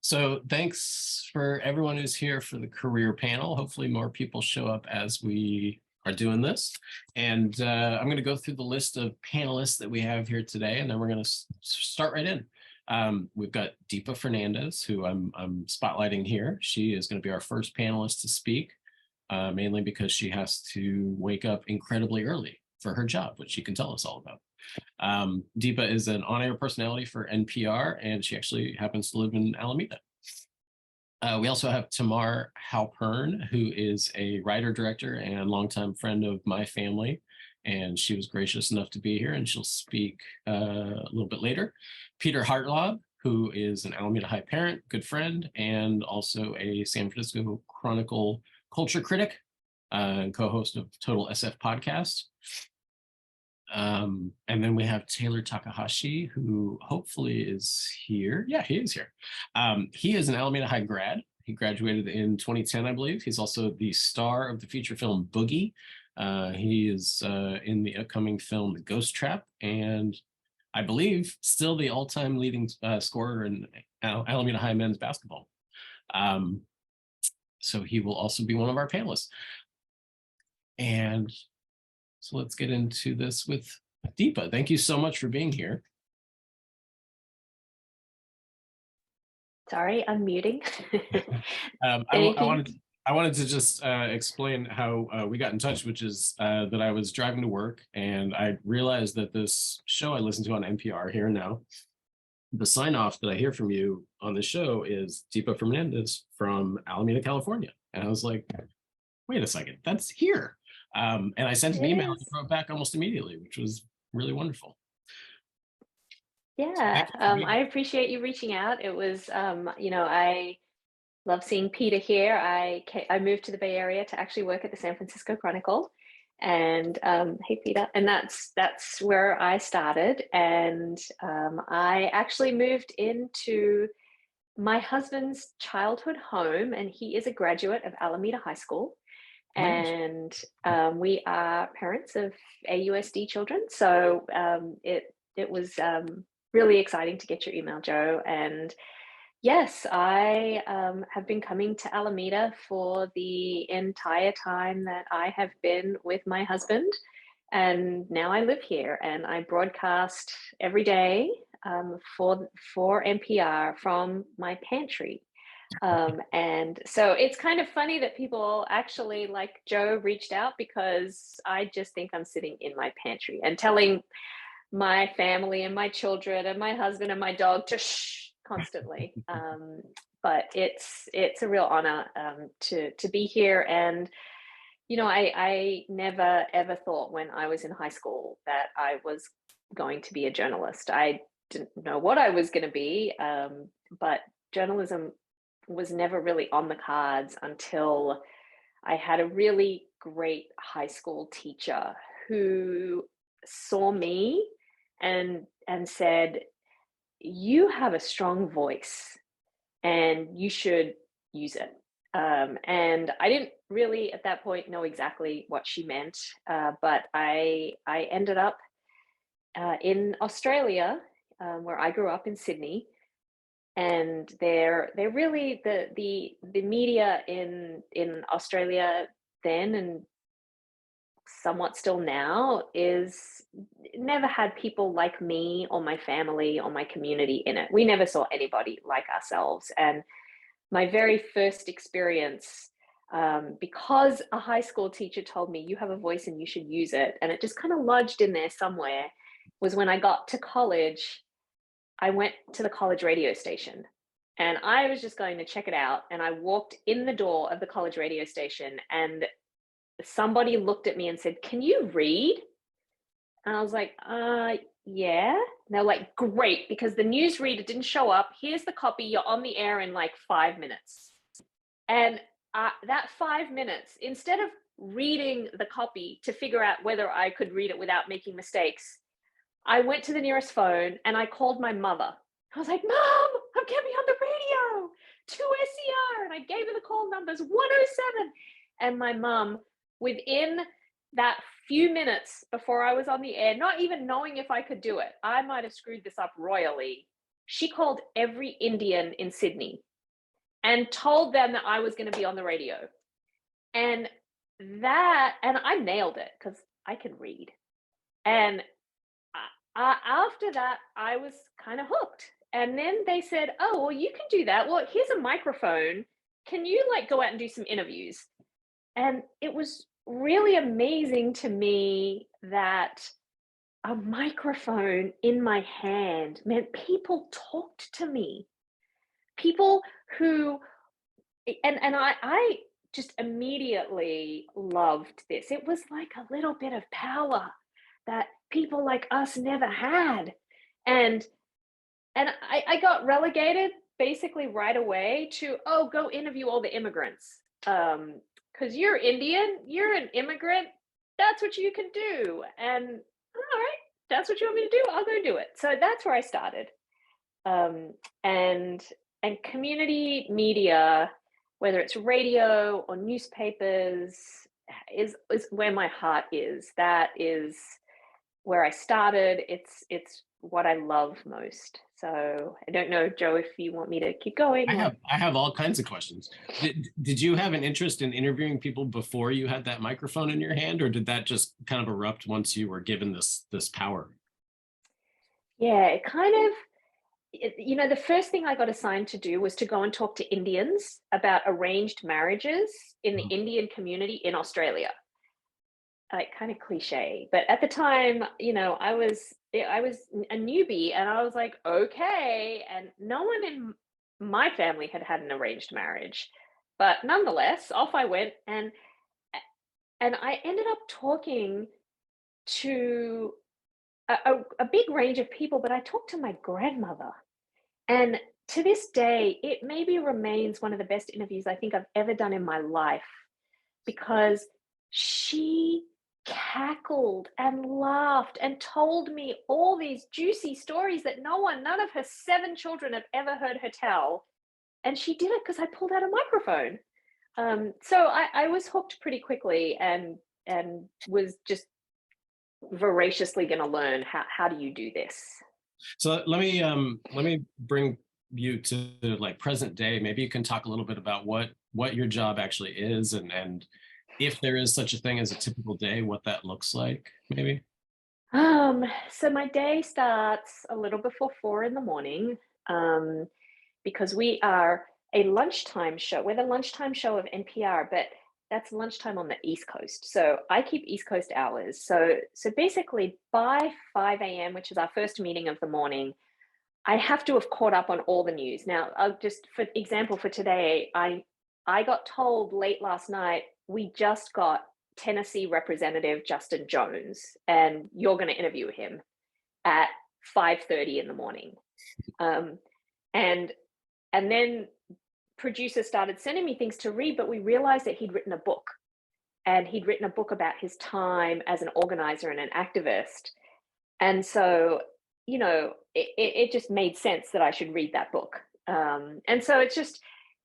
So thanks for everyone who's here for the career panel. Hopefully more people show up as we are doing this. And I'm going to go through the list of panelists that we have here today, and then we're going to start right in. We've got Deepa Fernandez, who I'm spotlighting here. She is going to be our first panelist to speak, mainly because she has to wake up incredibly early for her job, which she can tell us all about. Deepa is an on-air personality for NPR, and she actually happens to live in Alameda. We also have Tamar Halpern, who is a writer-director and longtime friend of my family, and she was gracious enough to be here, and she'll speak a little bit later. Peter Hartlaub, who is an Alameda High parent, good friend, and also a San Francisco Chronicle culture critic and co-host of Total SF podcast. And then we have Taylor Takahashi, who hopefully is here. Yeah, he is here. He is an Alameda High grad. He graduated in 2010, I believe. He's also the star of the feature film Boogie. He is in the upcoming film The Ghost Trap, and I believe still the all-time leading scorer in Alameda High men's basketball. So he will also be one of our panelists. And so let's get into this with Deepa. Thank you so much for being here. Sorry, I'm muting. I wanted to just explain how we got in touch, which is that I was driving to work and I realized that this show I listen to on NPR, Here and Now, the sign off that I hear from you on the show is Deepa Fernandez from Alameda, California. And I was like, wait a second, that's here. And I sent an email and wrote back almost immediately, which was really wonderful. Yeah, I appreciate you reaching out. It was, I love seeing Peter here. I moved to the Bay Area to actually work at the San Francisco Chronicle, and hey, Peter, and that's where I started. And I actually moved into my husband's childhood home, and he is a graduate of Alameda High School. And we are parents of AUSD children. So it was really exciting to get your email, Joe. And yes, I have been coming to Alameda for the entire time that I have been with my husband. And now I live here and I broadcast every day for NPR from my pantry. And so it's kind of funny that people actually, like Joe, reached out, because I just think I'm sitting in my pantry and telling my family and my children and my husband and my dog to shh constantly. But it's a real honor to be here. And I never ever thought when I was in high school that I was going to be a journalist. I didn't know what I was going to be, but journalism was never really on the cards until I had a really great high school teacher who saw me and said, "You have a strong voice and you should use it." And I didn't really at that point know exactly what she meant, but I ended up in Australia, where I grew up in Sydney. And they're really the media in Australia then, and somewhat still now, is never had people like me or my family or my community in it. We never saw anybody like ourselves. And my very first experience, because a high school teacher told me, "You have a voice and you should use it," and it just kind of lodged in there somewhere, was when I got to college. I went to the college radio station and I was just going to check it out. And I walked in the door of the college radio station and somebody looked at me and said, "Can you read?" And I was like, yeah. And they're like, "Great, because the newsreader didn't show up. Here's the copy. You're on the air in like 5 minutes." And that 5 minutes, instead of reading the copy to figure out whether I could read it without making mistakes, I went to the nearest phone and I called my mother. I was like, "Mom, I'm getting on the radio to SER." And I gave her the call numbers 107. And my mom, within that few minutes before I was on the air, not even knowing if I could do it, I might have screwed this up royally, she called every Indian in Sydney and told them that I was going to be on the radio. And I nailed it because I can read. And after that, I was kind of hooked. And then they said, "Oh, well, you can do that. Well, here's a microphone. Can you like go out and do some interviews?" And it was really amazing to me that a microphone in my hand meant people talked to me. People who and I just immediately loved this. It was like a little bit of power that people like us never had. And I got relegated basically right away to, oh, go interview all the immigrants. Because you're Indian, you're an immigrant, that's what you can do. And all right, that's what you want me to do, I'll go do it. So that's where I started. Um, and community media, whether it's radio or newspapers, is where my heart is. That is where I started. It's what I love most. So I don't know, Joe, if you want me to keep going or... I have all kinds of questions. Did you have an interest in interviewing people before you had that microphone in your hand, or did that just kind of erupt once you were given this power? Yeah, it kind of, the first thing I got assigned to do was to go and talk to Indians about arranged marriages in the Indian community in Australia. Like, kind of cliche, but at the time, I was a newbie, and I was like, okay. And no one in my family had had an arranged marriage, but nonetheless, off I went, and I ended up talking to a big range of people, but I talked to my grandmother. And to this day, it maybe remains one of the best interviews I think I've ever done in my life, because she cackled and laughed and told me all these juicy stories that none of her 7 children have ever heard her tell. And she did it because I pulled out a microphone. So I was hooked pretty quickly, and was just voraciously going to learn how do you do this. So let me bring you to like present day. Maybe you can talk a little bit about what your job actually is, and if there is such a thing as a typical day, what that looks like, maybe. So my day starts a little before 4 in the morning, because we are a lunchtime show. We're the lunchtime show of NPR, but that's lunchtime on the East Coast. So I keep East Coast hours. So basically by 5 a.m., which is our first meeting of the morning, I have to have caught up on all the news. Now, I'll just, for example, for today, I got told late last night, we just got Tennessee Representative Justin Jones, and you're going to interview him at 5:30 in the morning. And then producers started sending me things to read, but we realized that he'd written a book, and he'd written a book about his time as an organizer and an activist. And so, it just made sense that I should read that book. And so it's just,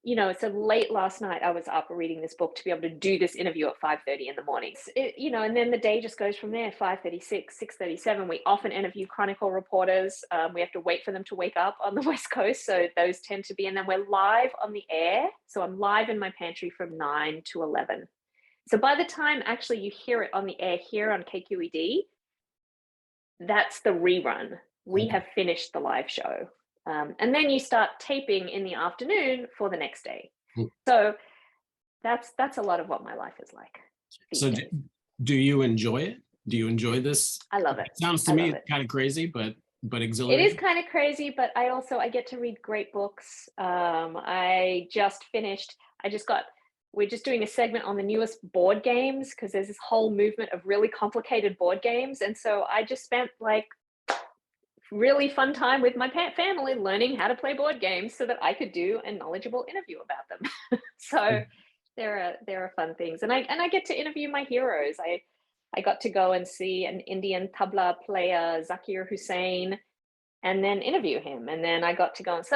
so late last night I was up reading this book to be able to do this interview at 5:30 in the morning. And then the day just goes from there. 5:36, 6:37. We often interview Chronicle reporters. We have to wait for them to wake up on the West Coast, so those tend to be. And then we're live on the air. So I'm live in my pantry from 9 to 11. So by the time actually you hear it on the air here on KQED, that's the rerun. We have finished the live show. And then you start taping in the afternoon for the next day. So that's a lot of what my life is like. So do you enjoy it? Do you enjoy this? I love it. It sounds to me kind of crazy, but exhilarating. It is kind of crazy, but I get to read great books. We're just doing a segment on the newest board games, because there's this whole movement of really complicated board games. And so I just spent like really fun time with my family learning how to play board games so that I could do a knowledgeable interview about them. So there are fun things. And I get to interview my heroes. I got to go and see an Indian tabla player, Zakir Hussain, and then interview him. And then I got to go. And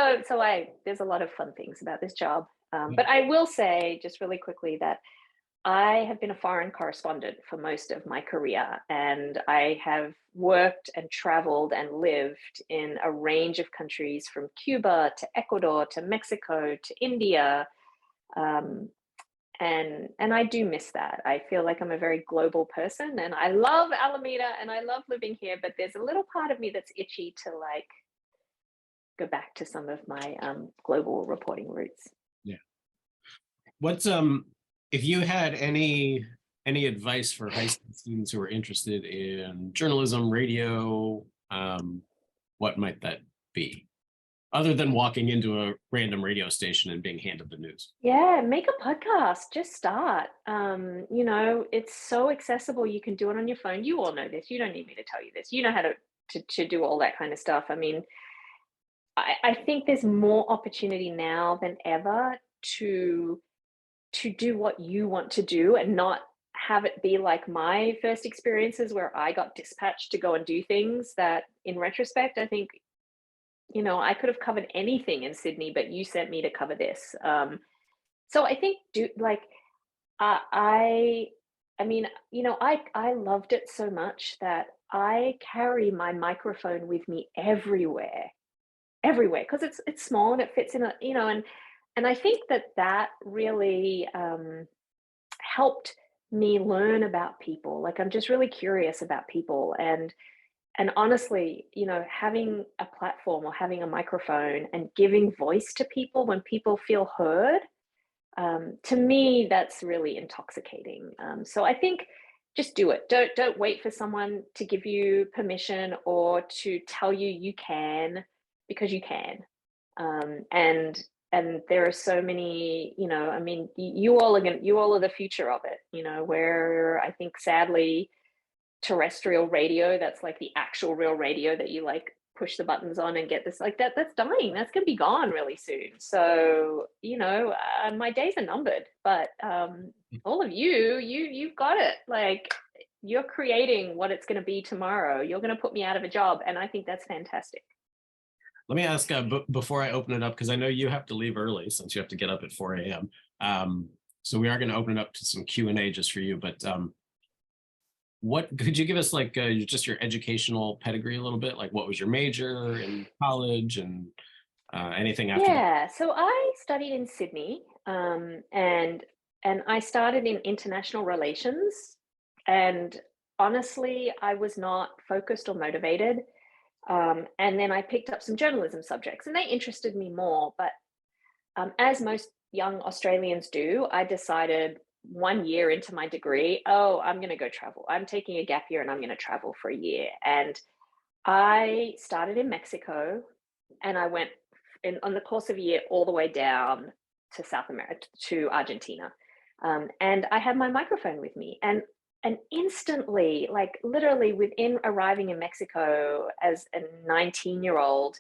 there's a lot of fun things about this job. But I will say just really quickly that I have been a foreign correspondent for most of my career, and I have worked and traveled and lived in a range of countries from Cuba to Ecuador to Mexico to India. Um, and I do miss that. I feel like I'm a very global person, and I love Alameda and I love living here, but there's a little part of me that's itchy to like go back to some of my global reporting roots. Yeah. What's if you had any advice for high school students who are interested in journalism, radio, what might that be? Other than walking into a random radio station and being handed the news. Yeah, make a podcast. Just start. It's so accessible. You can do it on your phone. You all know this. You don't need me to tell you this. You know how to do all that kind of stuff. I mean, I think there's more opportunity now than ever to do what you want to do and not have it be like my first experiences where I got dispatched to go and do things that in retrospect, I think, I could have covered anything in Sydney, but you sent me to cover this. So I think do like I I mean, I loved it so much that I carry my microphone with me everywhere, because it's small and it fits in and I think that really helped me learn about people. Like I'm just really curious about people, and honestly, having a platform or having a microphone and giving voice to people when people feel heard, to me, that's really intoxicating. So I think just do it. Don't wait for someone to give you permission or to tell you you can, because you can. And there are so many. I mean, you all are the future of it. Where I think sadly terrestrial radio, that's like the actual real radio that you like push the buttons on and get this, like that's dying. That's going to be gone really soon. So my days are numbered, but all of you've got it. Like you're creating what it's going to be tomorrow. You're going to put me out of a job, and I think that's fantastic. Let me ask before I open it up, because I know you have to leave early since you have to get up at 4 a.m. So we are going to open it up to some Q&A just for you. But what could you give us, like just your educational pedigree a little bit? Like what was your major in college and anything after that? Yeah, so I studied in Sydney, and I started in international relations. And honestly, I was not focused or motivated. And then I picked up some journalism subjects, and they interested me more. But as most young Australians do, I decided 1 year into my degree, oh, I'm going to go travel. I'm taking a gap year and I'm going to travel for a year. And I started in Mexico, and I went on the course of a year all the way down to South America, to Argentina. And I had my microphone with me, and instantly, like literally within arriving in Mexico as a 19-year-old,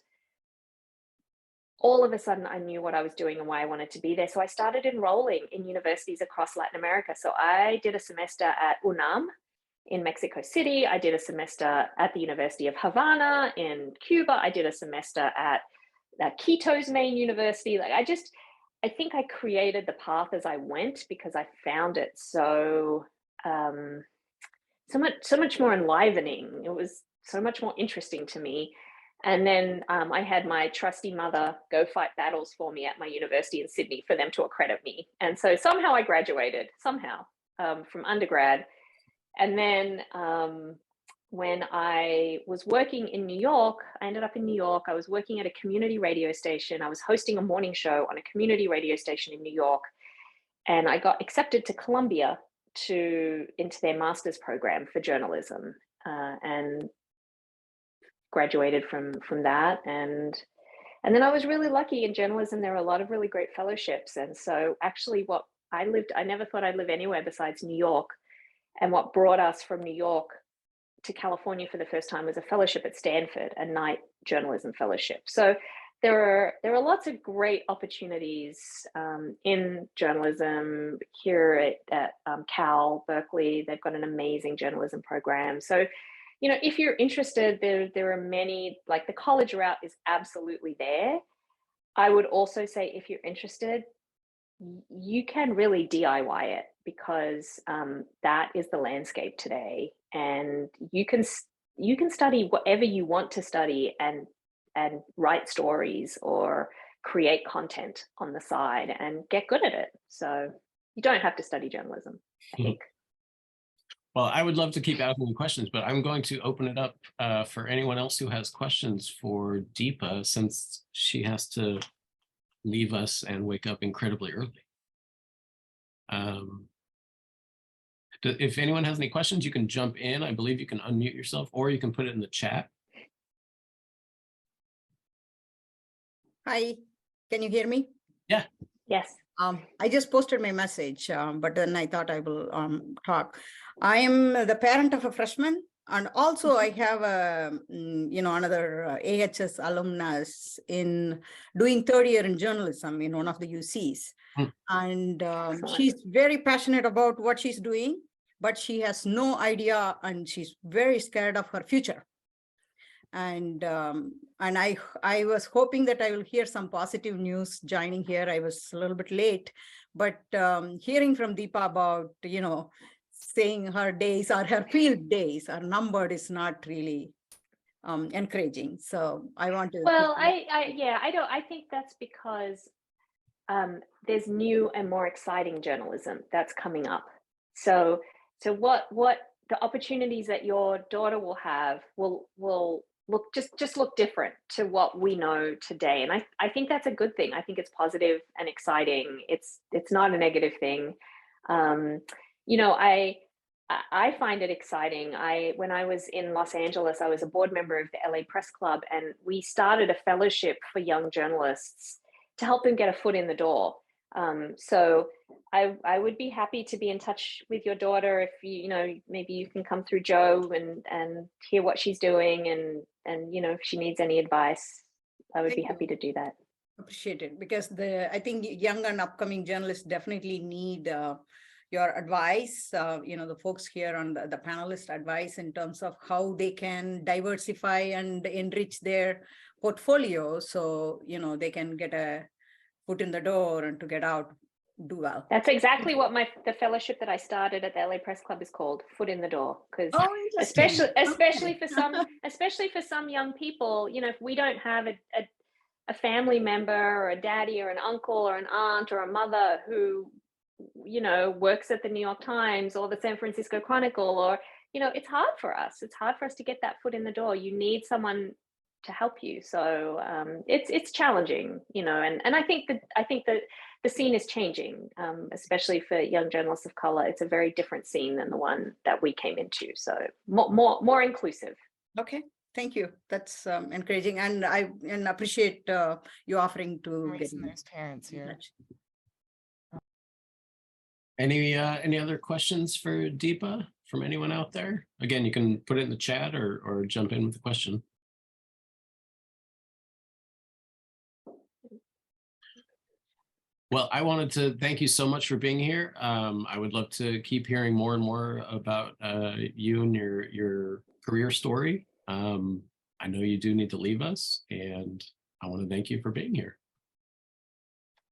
all of a sudden I knew what I was doing and why I wanted to be there. So I started enrolling in universities across Latin America. So I did a semester at UNAM in Mexico City. I did a semester at the University of Havana in Cuba. I did a semester at Quito's main university. I think I created the path as I went because I found it um, so much more enlivening. It was so much more interesting to me. And then I had my trusty mother go fight battles for me at my university in Sydney for them to accredit me. And so somehow I graduated, from undergrad. And then when I was working in New York, I ended up in New York. I was working at a community radio station. I was hosting a morning show on a community radio station in New York. And I got accepted to Columbia into their master's program for journalism, and graduated from that. And then I was really lucky in journalism. There were a lot of really great fellowships. And so actually I never thought I'd live anywhere besides New York. And what brought us from New York to California for the first time was a fellowship at Stanford, a night journalism fellowship. So there are lots of great opportunities in journalism here at Cal Berkeley. They've got an amazing journalism program. So, if you're interested, there are many. Like the college route is absolutely there. I would also say if you're interested, you can really DIY it because that is the landscape today, and you can study whatever you want to study and write stories or create content on the side and get good at it. So you don't have to study journalism, I think. Well, I would love to keep asking you questions, but I'm going to open it up for anyone else who has questions for Deepa, since she has to leave us and wake up incredibly early. If anyone has any questions, you can jump in. I believe you can unmute yourself, or you can put it in the chat. Hi, can you hear me? Yeah. Yes. I just posted my message, but then I thought I will talk. I am the parent of a freshman, and also I have a another AHS alumnus in doing third year in journalism in one of the UCs, and she's very passionate about what she's doing, but she has no idea, and she's very scared of her future. And I was hoping that I will hear some positive news joining here. I was a little bit late, but hearing from Deepa about, saying her days or her field days are numbered is not really encouraging. So I want to. Well, I think that's because there's new and more exciting journalism that's coming up. So what the opportunities that your daughter will have will look look different to what we know today, and I think that's a good thing. I think it's positive and exciting. It's not a negative thing. I find it exciting. When I was in Los Angeles, I was a board member of the LA Press Club, and we started a fellowship for young journalists to help them get a foot in the door. So I would be happy to be in touch with your daughter if maybe you can come through Joe and hear what she's doing, and if she needs any advice, I would be happy to do that. Appreciate it, because I think young and upcoming journalists definitely need your advice, the folks here on the panelist advice in terms of how they can diversify and enrich their portfolio, so they can get a foot in the door and to get out, do well. That's exactly what the fellowship that I started at the LA Press Club is called, Foot in the Door, because especially for some young people, if we don't have a family member or a daddy or an uncle or an aunt or a mother who works at the New York Times or the San Francisco Chronicle, or it's hard for us to get that foot in the door. You need someone to help you. So it's challenging, and I think that the scene is changing, especially for young journalists of color. It's a very different scene than the one that we came into. So more inclusive. Okay, thank you. That's encouraging, and I appreciate you offering to get there's parents here. Any other questions for Deepa from anyone out there? Again, you can put it in the chat or jump in with the question. Well, I wanted to thank you so much for being here. I would love to keep hearing more and more about you and your career story. I know you do need to leave us, and I want to thank you for being here.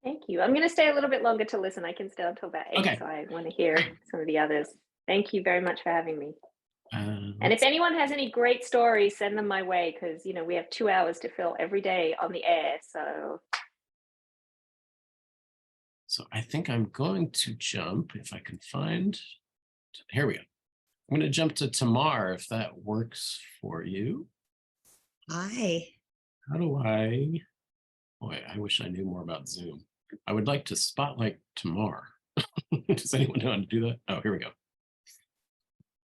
Thank you. I'm going to stay a little bit longer to listen. I can stay until about 8, okay. So I want to hear some of the others. Thank you very much for having me. And if anyone has any great stories, send them my way, because we have 2 hours to fill every day on the air. So I think I'm going to jump, if I can find, here we go. I'm going to jump to Tamar, if that works for you. Hi. How do boy, I wish I knew more about Zoom. I would like to spotlight Tamar. Does anyone know how to do that? Oh, here we go.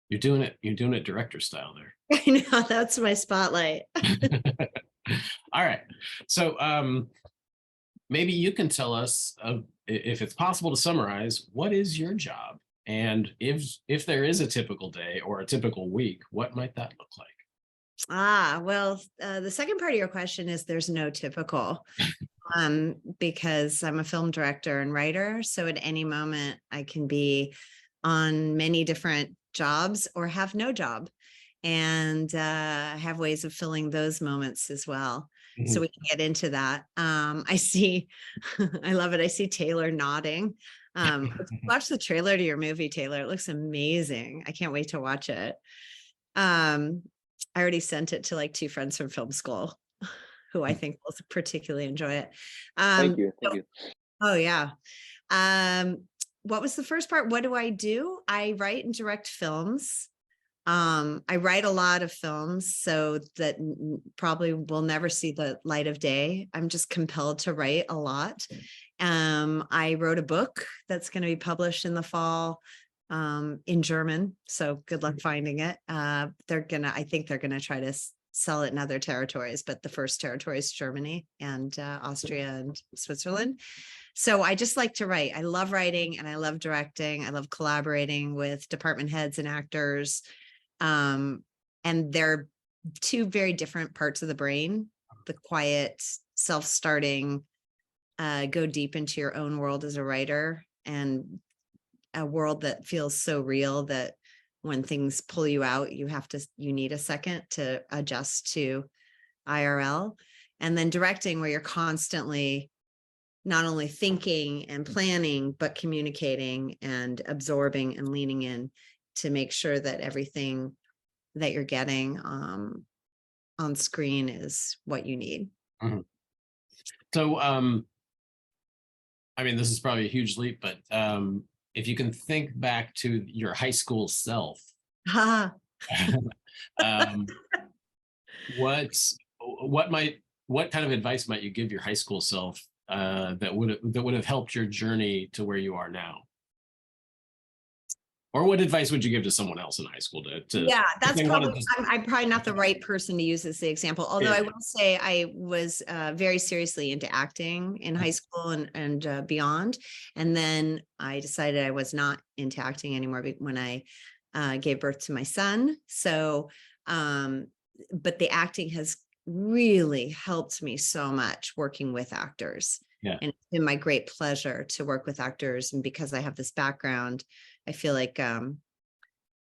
You're doing it director style there. I know, that's my spotlight. All right. So maybe you can tell us, if it's possible to summarize, what is your job? And if there is a typical day or a typical week, what might that look like? Well, the second part of your question is there's no typical, because I'm a film director and writer. So at any moment I can be on many different jobs or have no job, and have ways of filling those moments as well. so Mhm. we can get into that. I see, I love it. I see Taylor nodding. Watch the trailer to your movie, Taylor. It looks amazing. I can't wait to watch it. I already sent it to like 2 friends from film school who I think will particularly enjoy it. Thank you. Thank you. Oh yeah. What was the first part? What do? I write and direct films. I write a lot of films, so that probably will never see the light of day. I'm just compelled to write a lot. I wrote a book that's going to be published in the fall, in German. So good luck finding it. I think they're gonna try to sell it in other territories, but the first territory is Germany and Austria and Switzerland. So I just like to write. I love writing and I love directing. I love collaborating with department heads and actors. And they're 2 very different parts of the brain. The quiet, self-starting, go deep into your own world as a writer, and a world that feels so real that when things pull you out, you need a second to adjust to IRL. And then directing, where you're constantly not only thinking and planning, but communicating and absorbing and leaning in to make sure that everything that you're getting on screen is what you need. Mhm. So, I mean, this is probably a huge leap, but if you can think back to your high school self, Ha. um, what kind of advice might you give your high school self that would have helped your journey to where you are now? Or what advice would you give to someone else in high school to Yeah, if that's they wanted probably, to? I'm probably not the right person to use as the example. Although I Yeah. will say I was very seriously into acting in high school and beyond. And then I decided I was not into acting anymore when I gave birth to my son. So, but the acting has really helped me so much working with actors. Yeah. And it's been my great pleasure to work with actors. And because I have this background, I feel like I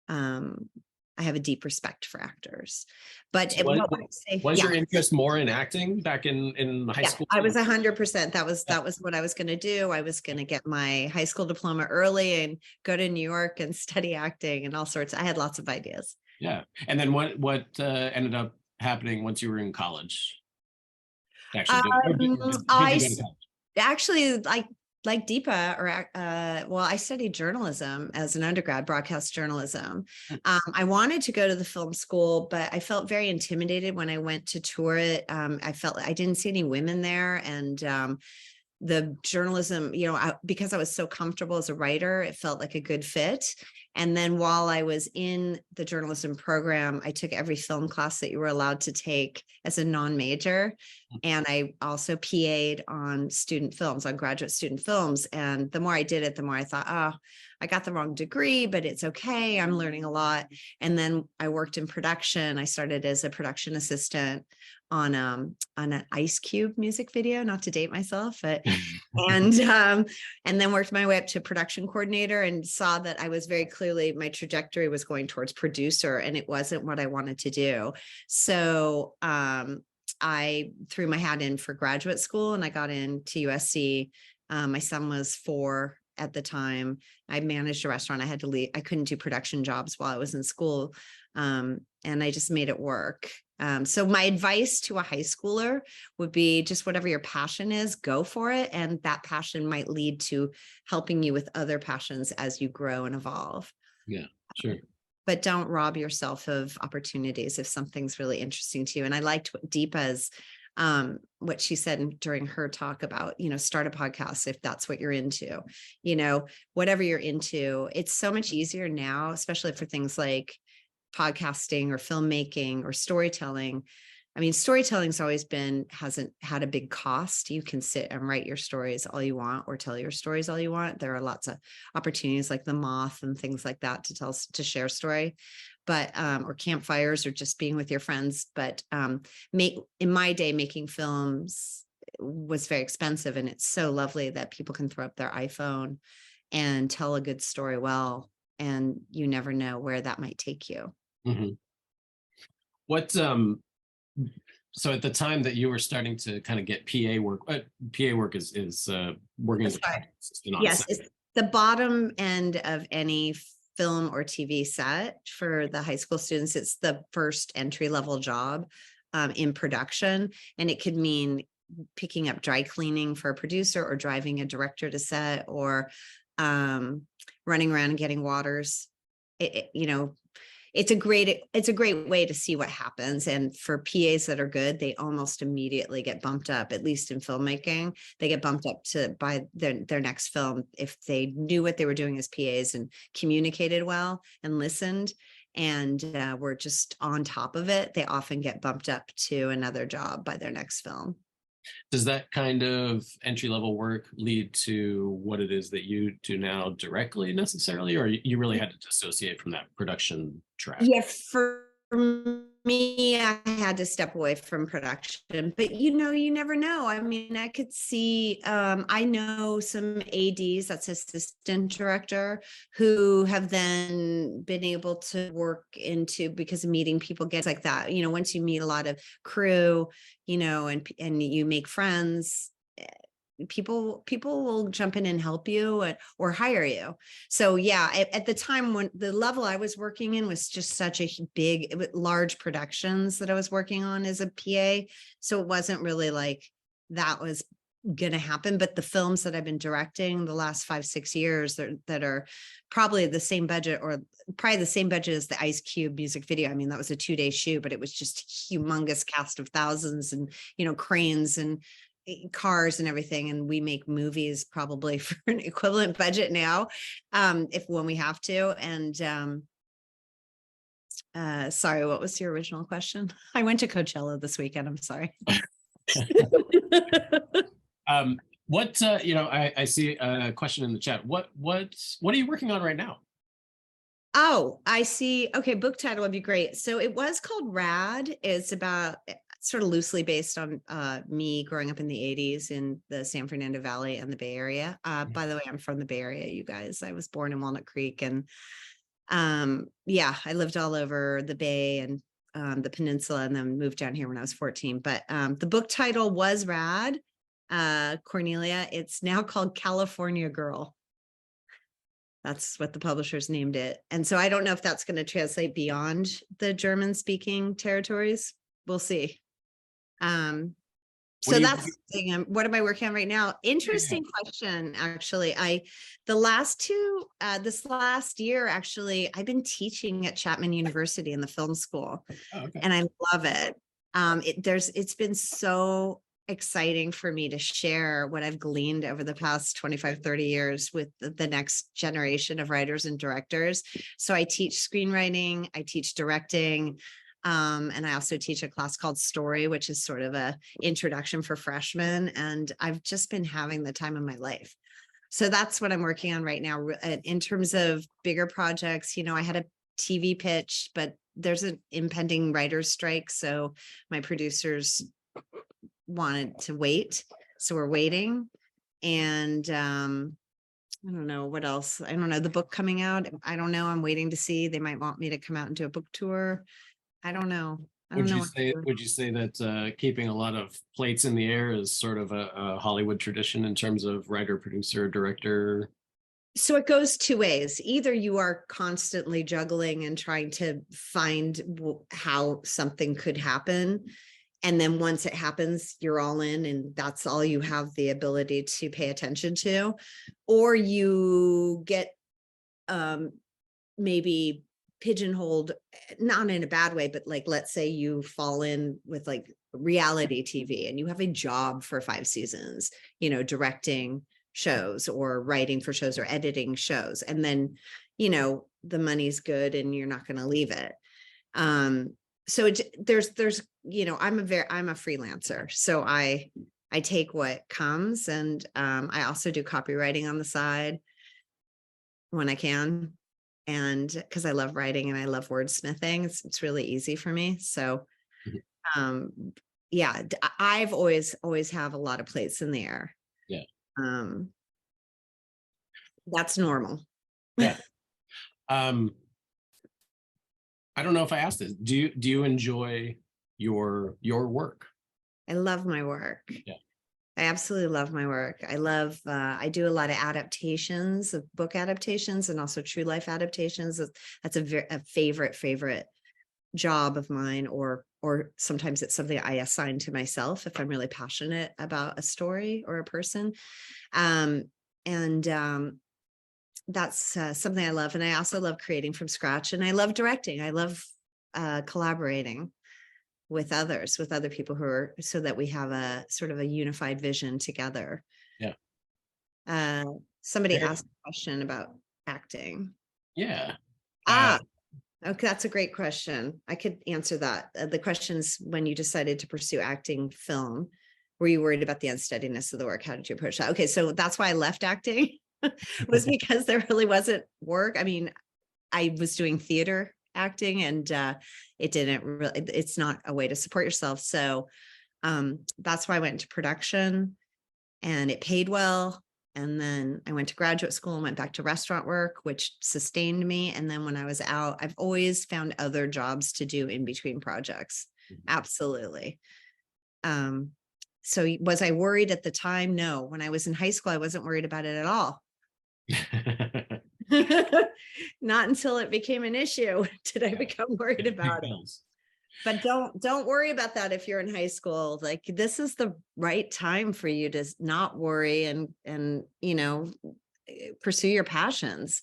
have a deep respect for actors. But So what would I say? was Yeah. your interest more in acting back in high Yeah, school? I was 100%. That was what I was going to do. I was going to get my high school diploma early and go to New York and study acting and all sorts. I had lots of ideas. Yeah. And then what ended up happening once you were in college? Actually, did you go to college? Actually, like Deepa, well, I studied journalism as an undergrad, broadcast journalism. I wanted to go to the film school, but I felt very intimidated when I went to tour it. I felt I didn't see any women there, and the journalism, because I was so comfortable as a writer, it felt like a good fit. And then while I was in the journalism program, I took every film class that you were allowed to take as a non-major. And I also PA'd on student films, on graduate student films. And the more I did it, the more I thought, oh, I got the wrong degree, but it's okay. I'm learning a lot. And then I worked in production. I started as a production assistant on an Ice Cube music video, not to date myself, but and then worked my way up to production coordinator and saw that I was very clearly, my trajectory was going towards producer, and it wasn't what I wanted to do. So I threw my hat in for graduate school, and I got into USC. My son was 4 at the time. I managed a restaurant. I had to leave. I couldn't do production jobs while I was in school. And I just made it work. So my advice to a high schooler would be just whatever your passion is, go for it. And that passion might lead to helping you with other passions as you grow and evolve. Yeah, sure. But don't rob yourself of opportunities if something's really interesting to you. And I liked what Deepa's, what she said during her talk about, start a podcast if that's what you're into, whatever you're into. It's so much easier now, especially for things like podcasting or filmmaking or storytelling. I mean, storytelling's hasn't had a big cost. You can sit and write your stories all you want or tell your stories all you want. There are lots of opportunities like The Moth and things like that to share story, but or campfires or just being with your friends. But in my day, making films was very expensive, and it's so lovely that people can throw up their iPhone and tell a good story well, and you never know where that might take you. Mm-hmm. What So at the time that you were starting to kind of get PA work, PA work is working as a That's right. camera assistant on Yes, set. it's the bottom end of any film or TV set for the high school students. It's the first entry level job in production, and it could mean picking up dry cleaning for a producer, or driving a director to set, or running around and getting waters. You know, it's a great way to see what happens. And for PAs that are good, they almost immediately get bumped up, at least in filmmaking. They get bumped up to by their next film if they knew what they were doing as PAs and communicated well and listened and were just on top of it. They often get bumped up to another job by their next film. Does that kind of entry level work lead to what it is that you do now directly necessarily, or you really had to dissociate from that production track? Yeah, for me, I had to step away from production, but you never know. I mean, I could see, I know some ADs, that's assistant director, who have then been able to work into, because of meeting people, gets like that. Once you meet a lot of crew, and you make friends, people will jump in and help you or hire you. So yeah, at the time when the level I was working in was just such a large productions that I was working on as a PA. So it wasn't really like that was going to happen. But the films that I've been directing the last 5-6 years that are probably the same budget, or probably the same budget as the Ice Cube music video. I mean, that was a 2-day shoot, but it was just humongous cast of thousands and, cranes and cars and everything, and we make movies probably for an equivalent budget now, when we have to. And sorry, what was your original question? I went to Coachella this weekend. I'm sorry. I see a question in the chat. What are you working on right now? Oh, I see. Okay, book title would be great. So it was called Rad. It's about sort of loosely based on me growing up in the 80s in the San Fernando Valley and the Bay Area. By the way, I'm from the Bay Area, you guys. I was born in Walnut Creek, and I lived all over the Bay and the peninsula, and then moved down here when I was 14. But the book title was Rad, Cornelia. It's now called California Girl. That's what the publishers named it. And so I don't know if that's going to translate beyond the German speaking territories. We'll see. So that's what am I working on right now? Interesting question, actually. This last year, actually, I've been teaching at Chapman University in the film school. Oh, okay. And I love it. It's been so exciting for me to share what I've gleaned over the past 25, 30 years with the next generation of writers and directors. So I teach screenwriting, I teach directing, and I also teach a class called Story, which is sort of a introduction for freshmen. And I've just been having the time of my life. So that's what I'm working on right now. In terms of bigger projects, I had a TV pitch, but there's an impending writer's strike. So my producers wanted to wait. So we're waiting. And I don't know what else. I don't know. The book coming out. I don't know. I'm waiting to see. They might want me to come out and do a book tour. I don't know. Would you say that keeping a lot of plates in the air is sort of a Hollywood tradition in terms of writer, producer, director? So it goes two ways. Either you are constantly juggling and trying to find how something could happen, and then once it happens, you're all in, and that's all you have the ability to pay attention to, or you get maybe pigeonholed, not in a bad way, but like, let's say you fall in with like reality TV and you have a job for 5 seasons, directing shows or writing for shows or editing shows. And then, the money's good and you're not going to leave it. So there's, I'm a freelancer. So I take what comes, and I also do copywriting on the side when I can. And because I love writing and I love wordsmithing, it's really easy for me. So, I've always have a lot of plates in the air. Yeah. That's normal. Yeah. I don't know if I asked this. Do you enjoy your work? I love my work. Yeah. I absolutely love my work. I do a lot of adaptations of book adaptations and also true life adaptations. That's a favorite job of mine, or sometimes it's something I assign to myself if I'm really passionate about a story or a person. And that's something I love. And I also love creating from scratch, and I love directing. I love collaborating with others, with other people so that we have a sort of a unified vision together. Yeah. Somebody Very- asked a question about acting. Yeah. Okay, that's a great question. I could answer that. The question's, when you decided to pursue acting film, were you worried about the unsteadiness of the work? How did you approach that? Okay, so that's why I left acting, was because there really wasn't work. I mean, I was doing theater acting, and it didn't really, it's not a way to support yourself. So that's why I went into production, and it paid well. And then I went to graduate school and went back to restaurant work, which sustained me. And then when I was out, I've always found other jobs to do in between projects. Absolutely. So was I worried at the time? No. When I was in high school, I wasn't worried about it at all. Not until it became an issue did I become worried about it. But don't worry about that if you're in high school. Like, this is the right time for you to not worry and pursue your passions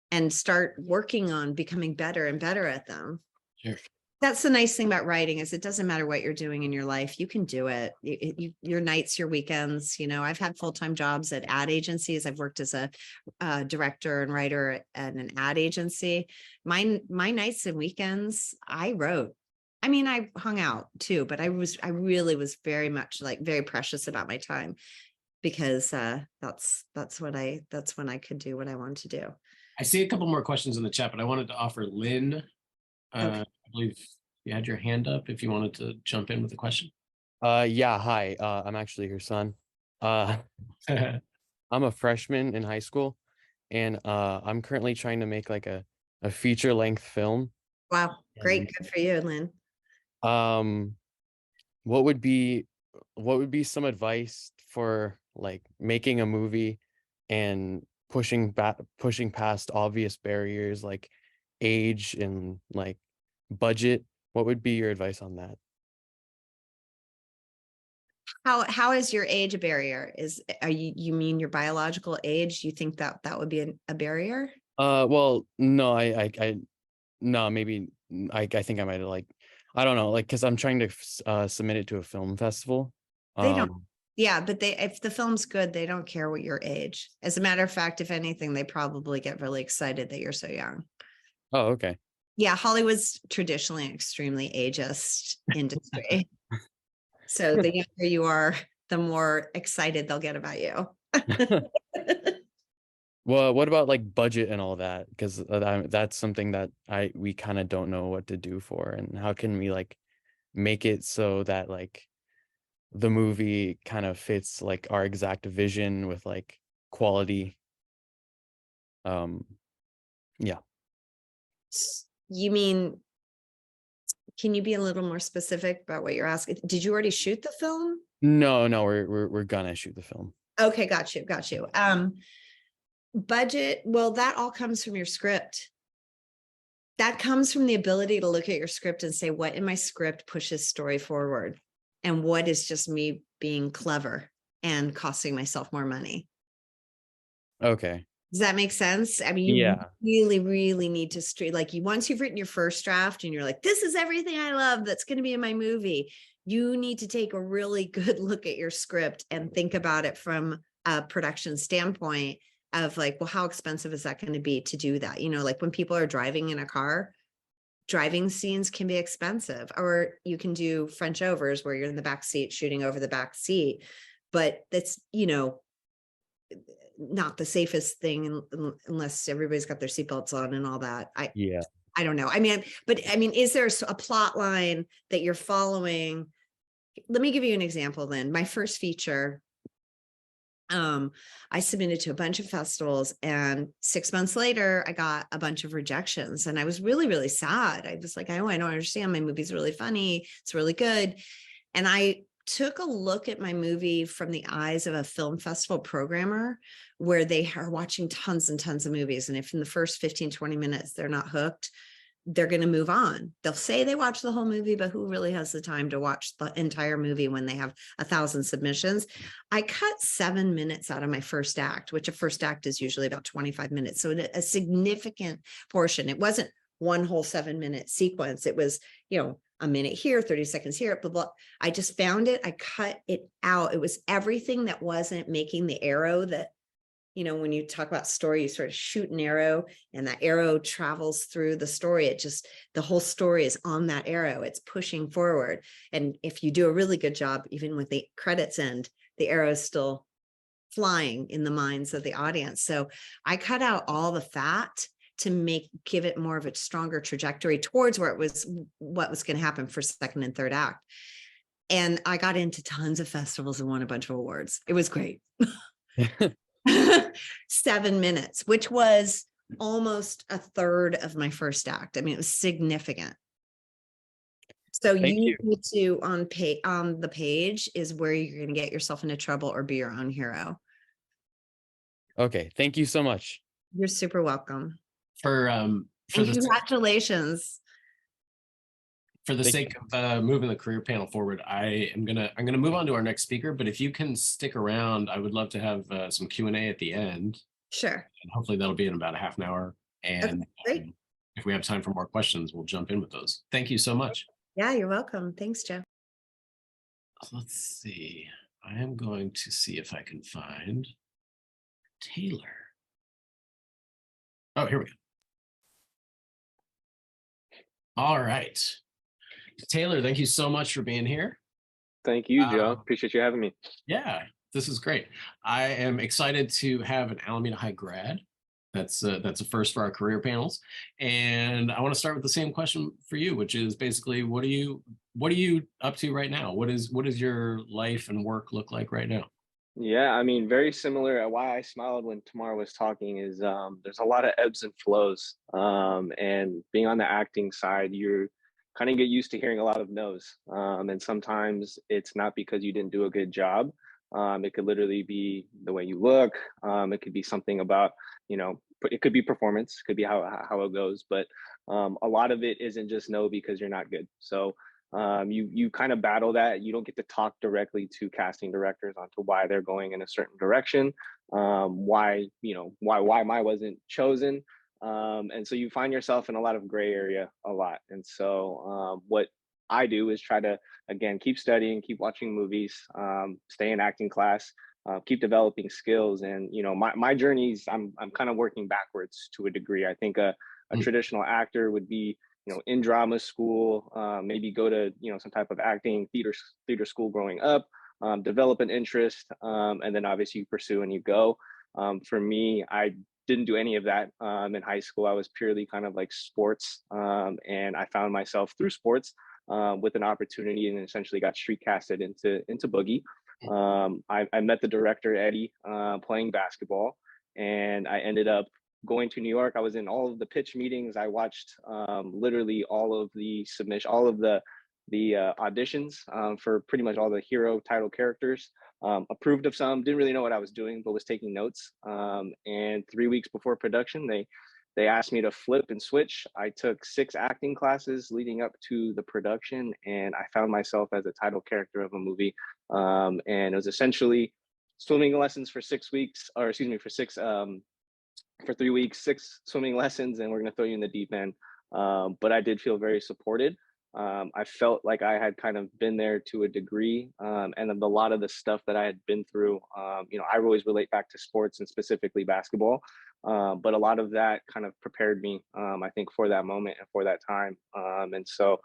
and start working on becoming better and better at them. Sure. That's the nice thing about writing, is it doesn't matter what you're doing in your life. You can do it. Your nights, your weekends. I've had full-time jobs at ad agencies. I've worked as a director and writer at an ad agency. My nights and weekends, I wrote. I mean, I hung out too, but I really was very much very precious about my time, because that's when I could do what I wanted to do. I see a couple more questions in the chat, but I wanted to offer Lynn. Okay. I believe you had your hand up if you wanted to jump in with a question. Yeah, hi. I'm actually her son. I'm a freshman in high school, and I'm currently trying to make like a feature length film. Wow, great, good for you, Lynn. What would be some advice for like making a movie and pushing past obvious barriers like age and like budget? What would be your advice on that? How is your age a barrier? You mean your biological age? Do you think that would be a barrier? Well, no, no, maybe I think I might have I don't know, because I'm trying to submit it to a film festival. They don't. Yeah, but if the film's good, they don't care what your age. As a matter of fact, if anything, they probably get really excited that you're so young. Oh, okay. Yeah, Hollywood's traditionally an extremely ageist industry. So the younger you are, the more excited they'll get about you. Well, what about like budget and all that? Because that's something that we kind of don't know what to do for, and how can we like make it so that like the movie kind of fits like our exact vision with like quality. Yeah. You mean, can you be a little more specific about what you're asking? Did you already shoot the film? No, we're gonna shoot the film. Okay, got you. Budget, well, that all comes from your script. That comes from the ability to look at your script and say, what in my script pushes story forward, and what is just me being clever and costing myself more money. Okay. Does that make sense? I mean, you really, really need to once you've written your first draft and you're like, this is everything I love that's going to be in my movie, you need to take a really good look at your script and think about it from a production standpoint of like, well, how expensive is that going to be to do that? Like when people are driving in a car, driving scenes can be expensive, or you can do French overs where you're in the back seat shooting over the back seat, but that's, not the safest thing unless everybody's got their seatbelts on and all that. I don't know. But is there a plot line that you're following? Let me give you an example then. My first feature, I submitted to a bunch of festivals, and 6 months later, I got a bunch of rejections, and I was really, really sad. I was like, oh, I don't understand. My movie's really funny. It's really good. And I took a look at my movie from the eyes of a film festival programmer, where they are watching tons and tons of movies. And if in the first 15, 20 minutes, they're not hooked, they're going to move on. They'll say they watch the whole movie, but who really has the time to watch the entire movie when they have 1,000 submissions? I cut 7 minutes out of my first act, which a first act is usually about 25 minutes. So a significant portion. It wasn't one whole 7-minute sequence. It was, a minute here, 30 seconds here, blah, blah. I just found it. I cut it out. It was everything that wasn't making the arrow that, when you talk about story, you sort of shoot an arrow and that arrow travels through the story. The whole story is on that arrow. It's pushing forward. And if you do a really good job, even with the credits end, the arrow is still flying in the minds of the audience. So I cut out all the fat to give it more of a stronger trajectory towards what was going to happen for second and third act. And I got into tons of festivals and won a bunch of awards. It was great. 7 minutes, which was almost a third of my first act. I mean, it was significant. So you need to, on the page is where you're going to get yourself into trouble or be your own hero. Okay. Thank you so much. You're super welcome. Congratulations. For the Thank sake of moving the career panel forward, I'm gonna move on to our next speaker. But if you can stick around, I would love to have some Q&A at the end. Sure. And hopefully that'll be in about a half an hour. And okay, great. If we have time for more questions, we'll jump in with those. Thank you so much. Yeah, you're welcome. Thanks, Joe. Let's see. I am going to see if I can find Taylor. Oh, here we go. All right. Taylor, thank you so much for being here. Thank you, Joe. Appreciate you having me. Yeah, this is great. I am excited to have an Alameda High grad. That's a first for our career panels. And I want to start with the same question for you, which is basically, what are you up to right now? What is your life and work look like right now? Yeah, I mean, very similar. Why I smiled when Tamara was talking is there's a lot of ebbs and flows. And being on the acting side, you're kind of get used to hearing a lot of no's. And sometimes it's not because you didn't do a good job. It could literally be the way you look. It could be something about, it could be performance, could be how it goes. But a lot of it isn't just no because you're not good. So you kind of battle that. You don't get to talk directly to casting directors onto why they're going in a certain direction, why I wasn't chosen. And so you find yourself in a lot of gray area a lot. And so what I do is try to, again, keep studying, keep watching movies, stay in acting class, keep developing skills. And, my journeys, I'm kind of working backwards to a degree. I think a traditional actor would be, in drama school, maybe go to, some type of acting theater school growing up, develop an interest, and then obviously you pursue and you go. For me, I didn't do any of that in high school. I was purely kind of like sports, and I found myself through sports with an opportunity and essentially got street casted into Boogie. I met the director, Eddie, playing basketball, and I ended up going to New York. I was in all of the pitch meetings. I watched literally all of the auditions for pretty much all the hero title characters. Approved of some, didn't really know what I was doing, but was taking notes. And 3 weeks before production, they asked me to flip and switch. I took 6 acting classes leading up to the production, and I found myself as a title character of a movie. And it was essentially swimming lessons for 6 weeks, or excuse me, for 3 weeks, 6 swimming lessons, and we're going to throw you in the deep end. But I did feel very supported. I felt like I had kind of been there to a degree, and a lot of the stuff that I had been through, I always relate back to sports and specifically basketball. But a lot of that kind of prepared me, I think, for that moment and for that time. And so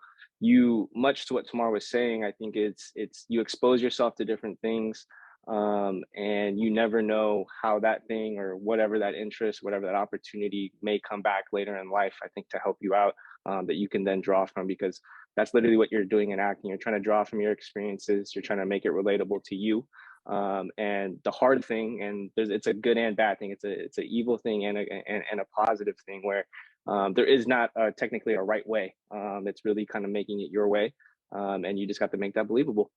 much to what Tamar was saying, I think it's you expose yourself to different things. And you never know how that thing or whatever that interest, whatever that opportunity may come back later in life, I think, to help you out, that you can then draw from, because that's literally what you're doing in acting. You're trying to draw from your experiences. You're trying to make it relatable to you. And the hard thing, and it's a good and bad thing. It's an evil thing and a positive thing where there is not technically a right way. It's really kind of making it your way, and you just got to make that believable.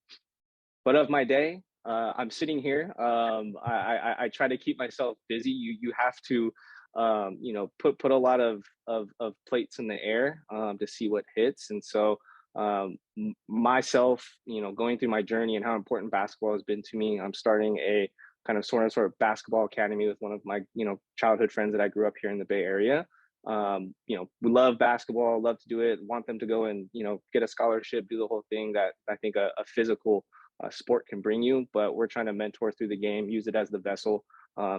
But of my day, I'm sitting here. I try to keep myself busy. You have to, put a lot of plates in the air to see what hits. And so myself, going through my journey and how important basketball has been to me, I'm starting a kind of sort of basketball academy with one of my childhood friends that I grew up here in the Bay Area. We love basketball, love to do it, want them to go and get a scholarship, do the whole thing that I think a physical sport can bring you. But we're trying to mentor through the game, use it as the vessel,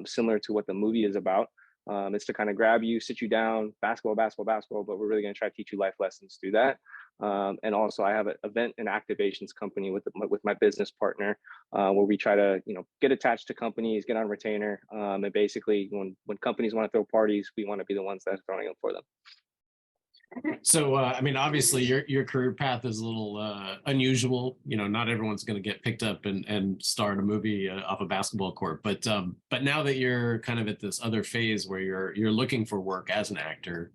similar to what the movie is about. It's to kind of grab you, sit you down, basketball, but we're really going to try to teach you life lessons through that. And also, I have an event and activations company with my business partner, where we try to get attached to companies, get on retainer, and basically when companies want to throw parties, we want to be the ones that are throwing them for them. So, I mean, obviously your career path is a little unusual. Not everyone's going to get picked up and star in a movie off a basketball court. But now that you're kind of at this other phase where you're looking for work as an actor,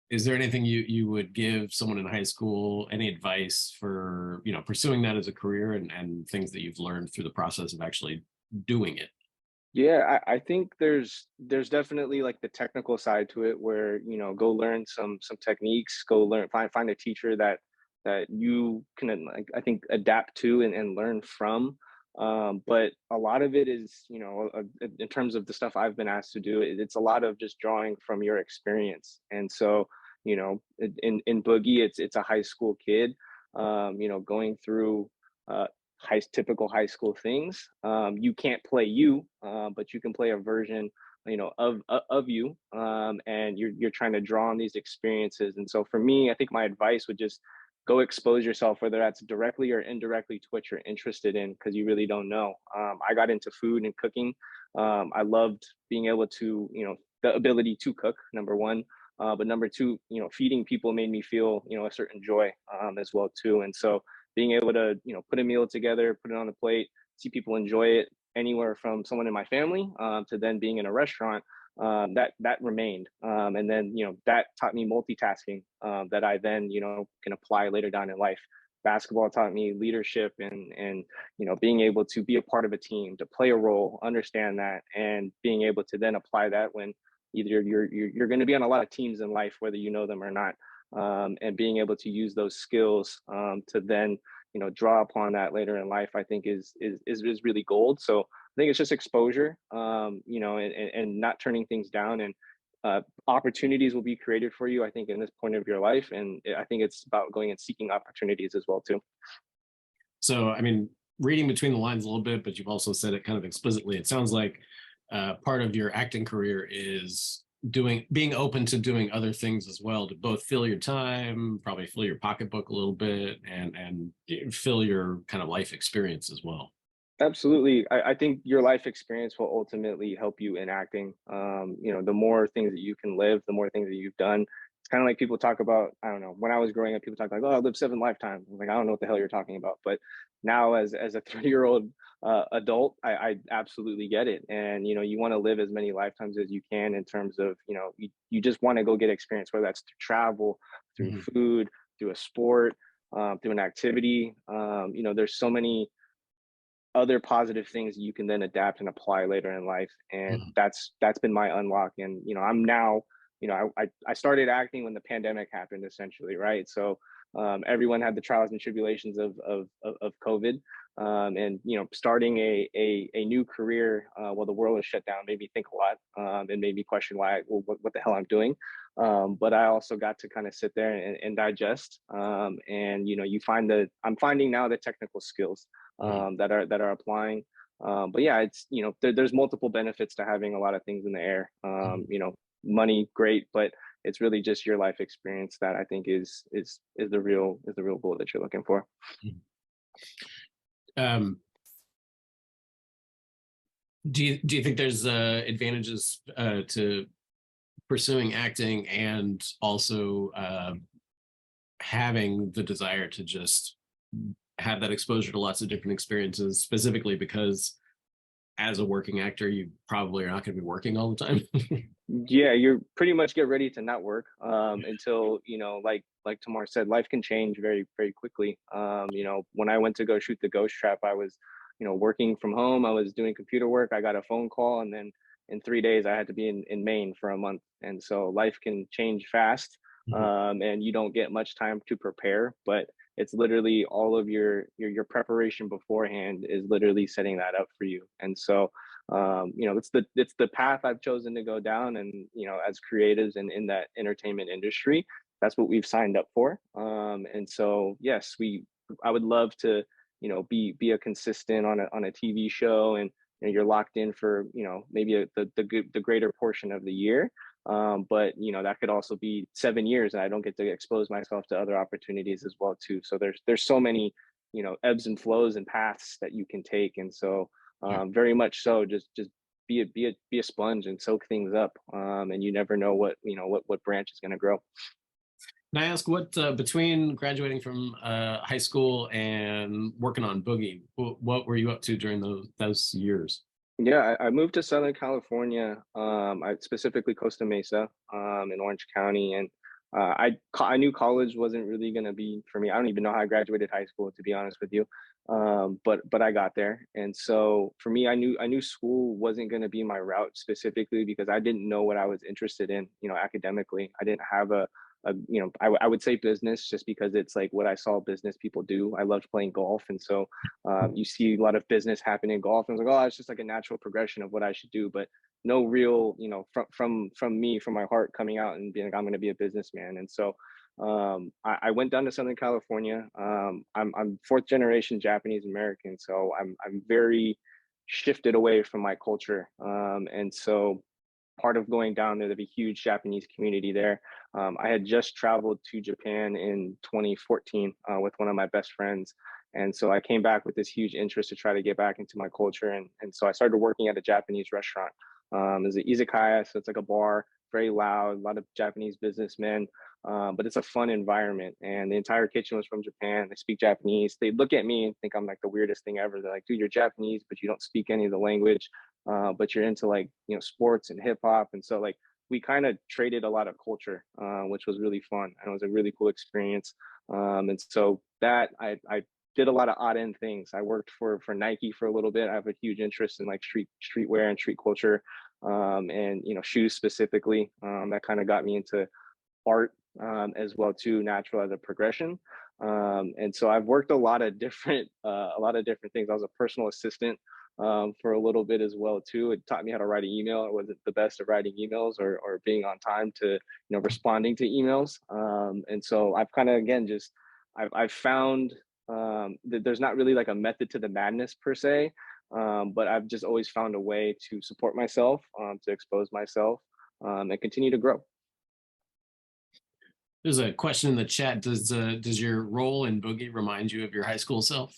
is there anything you would give someone in high school, any advice for pursuing that as a career and things that you've learned through the process of actually doing it? Yeah, I think there's definitely like the technical side to it where, go learn some techniques, go learn, find a teacher that you can, like, I think, adapt to and learn from. But a lot of it is, in terms of the stuff I've been asked to do, it's a lot of just drawing from your experience. And so, in Boogie, it's a high school kid, going through typical high school things. You can't play you, but you can play a version, of you, and you're trying to draw on these experiences. And so for me, I think my advice would just go expose yourself, whether that's directly or indirectly, to what you're interested in, because you really don't know. I got into food and cooking. I loved being able to, the ability to cook, number one. But number two, feeding people made me feel, a certain joy as well too. And so being able to, put a meal together, put it on the plate, see people enjoy it, anywhere from someone in my family to then being in a restaurant, that remained. And then, that taught me multitasking that I then, can apply later down in life. Basketball taught me leadership and being able to be a part of a team, to play a role, understand that, and being able to then apply that when either you're going to be on a lot of teams in life, whether you know them or not. And being able to use those skills to then draw upon that later in life, I think is really gold. So I think it's just exposure, and not turning things down, and opportunities will be created for you, I think, in this point of your life. And I think it's about going and seeking opportunities as well too. So, I mean, reading between the lines a little bit, but you've also said it kind of explicitly. It sounds like part of your acting career is being open to doing other things as well, to both fill your time, probably fill your pocketbook a little bit, and fill your kind of life experience as well. Absolutely. I think your life experience will ultimately help you in acting. The more things that you can live, the more things that you've done. It's kind of like people talk about, I don't know, when I was growing up, people talk like, oh, I lived 7 lifetimes. I'm like, I don't know what the hell you're talking about. But now as a 30-year-old adult, I absolutely get it. And, you want to live as many lifetimes as you can in terms of, you just want to go get experience, whether that's through travel, through food, through a sport, through an activity. There's so many other positive things you can then adapt and apply later in life. And that's been my unlock. And, I'm now, I started acting when the pandemic happened, essentially. Right. So everyone had the trials and tribulations of COVID. And, starting a new career while the world was shut down made me think a lot, and made me question what the hell I'm doing. But I also got to kind of sit there and digest. And, I'm finding now the technical skills that are applying. But yeah, it's, there's multiple benefits to having a lot of things in the air. Money, great, but it's really just your life experience that I think is the real goal that you're looking for. Do you think there's advantages to pursuing acting and also having the desire to just have that exposure to lots of different experiences, specifically because as a working actor, you probably are not going to be working all the time. Yeah, you're pretty much get ready to not work until, like Tamar said, life can change very, very quickly. When I went to go shoot the Ghost Trap, I was, working from home. I was doing computer work. I got a phone call, and then in 3 days, I had to be in Maine for a month. And so life can change fast, Mhm. and you don't get much time to prepare. But it's literally all of your preparation beforehand is literally setting that up for you. And so it's the path I've chosen to go down. And as creatives and in that entertainment industry, that's what we've signed up for. And so yes, I would love to be a consistent on a TV show, and you're locked in for maybe the greater portion of the year. But that could also be 7 years, and I don't get to expose myself to other opportunities as well too. So there's so many ebbs and flows and paths that you can take. And so Yeah. very much so, just be a sponge and soak things up, and you never know what branch is going to grow. Can I ask what between graduating from high school and working on Boogie, what were you up to during those years? Yeah, I moved to Southern California, I specifically Costa Mesa, in Orange County. And I knew college wasn't really going to be for me. I don't even know how I graduated high school, to be honest with you. But I got there. And so for me, I knew school wasn't going to be my route, specifically because I didn't know what I was interested in, academically. I didn't have I would say business, just because it's like what I saw business people do. I loved playing golf. And so you see a lot of business happen in golf, and I was like, oh, it's just like a natural progression of what I should do. But no real, from me, from my heart, coming out and being like, I'm going to be a businessman. And so I went down to Southern California. I'm fourth generation Japanese American, so I'm very shifted away from my culture. And so part of going down there, there'd be a huge Japanese community there. I had just traveled to Japan in 2014 with one of my best friends. And so I came back with this huge interest to try to get back into my culture. And so I started working at a Japanese restaurant. There's an izakaya, so it's like a bar, very loud, a lot of Japanese businessmen, but it's a fun environment. And the entire kitchen was from Japan. They speak Japanese. They look at me and think I'm like the weirdest thing ever. They're like, dude, you're Japanese, but you don't speak any of the language, but you're into like, sports and hip hop. And so like, we kind of traded a lot of culture, which was really fun. And it was a really cool experience. And so that I did a lot of odd end things. I worked for Nike for a little bit. I have a huge interest in like streetwear and street culture, and shoes specifically. That kind of got me into art, as well too, natural as a progression. And so I've worked a lot of different things. I was a personal assistant for a little bit as well too. It taught me how to write an email. I wasn't the best at writing emails or being on time to responding to emails. And so I've kind of, again, just I've found that there's not really like a method to the madness per se, but I've just always found a way to support myself, to expose myself, and continue to grow. There's a question in the chat. Does your role in Boogie remind you of your high school self?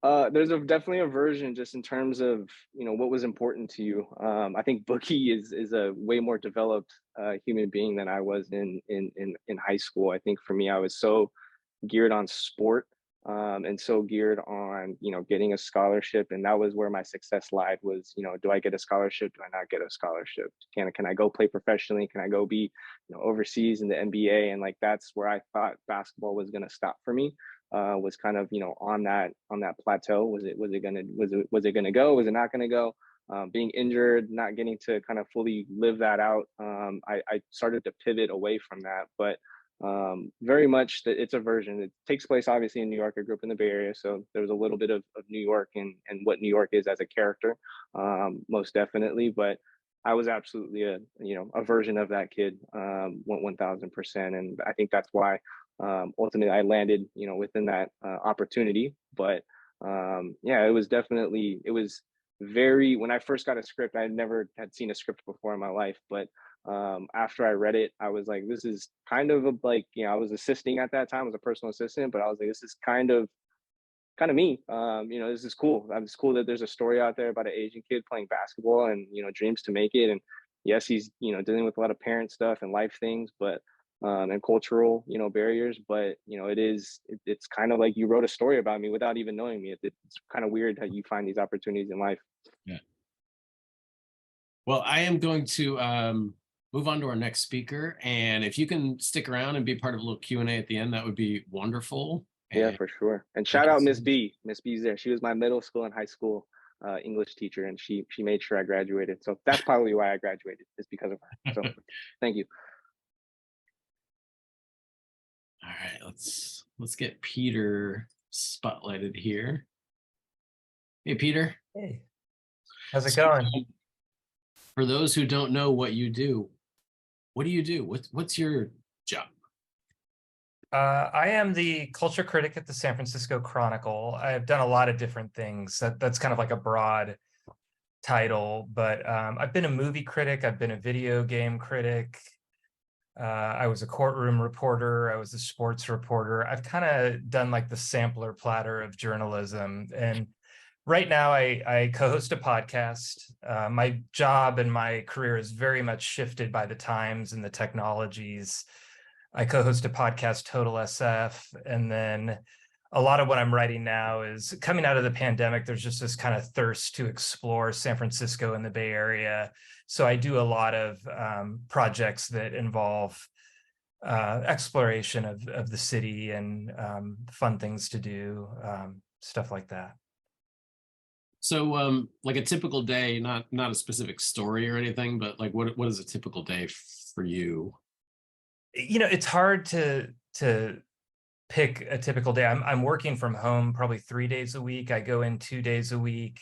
There's definitely a version, just in terms of what was important to you. I think Bookie is a way more developed human being than I was in high school. I think for me, I was so geared on sport, and so geared on getting a scholarship, and that was where my success lied. Was do I get a scholarship? Do I not get a scholarship? Can I go play professionally? Can I go be overseas in the NBA? And like that's where I thought basketball was going to stop for me. Was kind of on that plateau. Was it gonna go? Was it not gonna go? Being injured, not getting to kind of fully live that out. I started to pivot away from that, but very much that it's a version. It takes place obviously in New York. I grew up in the Bay Area, so there's a little bit of New York and what New York is as a character, most definitely. But I was absolutely a version of that kid, 1000%. And I think that's why ultimately I landed within that opportunity. But yeah, it was very, when I first got a script, I never had seen a script before in my life. But after I read it, I was like, this is kind of like, I was assisting at that time, I was a personal assistant, but I was like, this is kind of me. This is cool. It's cool that there's a story out there about an Asian kid playing basketball and dreams to make it. And yes, he's dealing with a lot of parent stuff and life things, but and cultural, barriers. But it's kind of like you wrote a story about me without even knowing me. It's kind of weird how you find these opportunities in life. Yeah. Well, I am going to move on to our next speaker, and if you can stick around and be part of a little Q&A at the end, that would be wonderful. Yeah, And for sure. And thank shout you out so Miss much. B. Miss B's there. She was my middle school and high school English teacher, and she made sure I graduated. So that's probably why I graduated, is because of her. So thank you. All right, let's get Peter spotlighted here. Hey, Peter. Hey, how's it So, going? for those who don't know what you do, what do you do? What's your job? I am the culture critic at the San Francisco Chronicle. I've done a lot of different things. That's kind of like a broad title, but I've been a movie critic. I've been a video game critic. I was a courtroom reporter. I was a sports reporter. I've kind of done like the sampler platter of journalism. And right now I co-host a podcast. My job and my career is very much shifted by the times and the technologies. I co-host a podcast, Total SF, and then a lot of what I'm writing now is coming out of the pandemic. There's just this kind of thirst to explore San Francisco and the Bay Area. So I do a lot of projects that involve exploration of the city and fun things to do, stuff like that. So like a typical day, not a specific story or anything, but like what is a typical day for you? It's hard to pick a typical day. I'm working from home probably 3 days a week. I go in 2 days a week.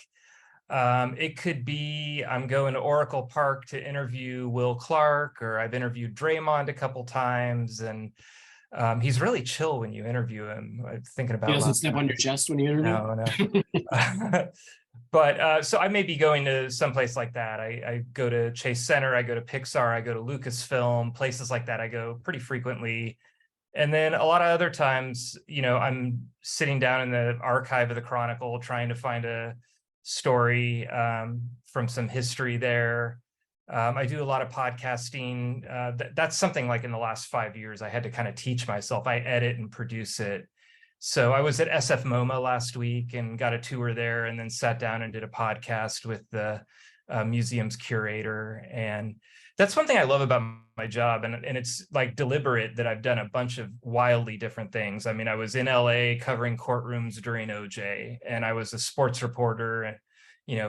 It could be I'm going to Oracle Park to interview Will Clark, or I've interviewed Draymond a couple times, and he's really chill when you interview him. I'm thinking about He doesn't step on your chest when you interview? No. But so I may be going to someplace like that. I go to Chase Center, I go to Pixar, I go to Lucasfilm, places like that I go pretty frequently. And then a lot of other times, I'm sitting down in the archive of the Chronicle trying to find a story from some history there. I do a lot of podcasting. That's something like in the last 5 years, I had to kind of teach myself. I edit and produce it. So I was at SF MoMA last week and got a tour there, and then sat down and did a podcast with the museum's curator. And that's one thing I love about my job. And it's like deliberate that I've done a bunch of wildly different things. I mean, I was in LA covering courtrooms during OJ, and I was a sports reporter,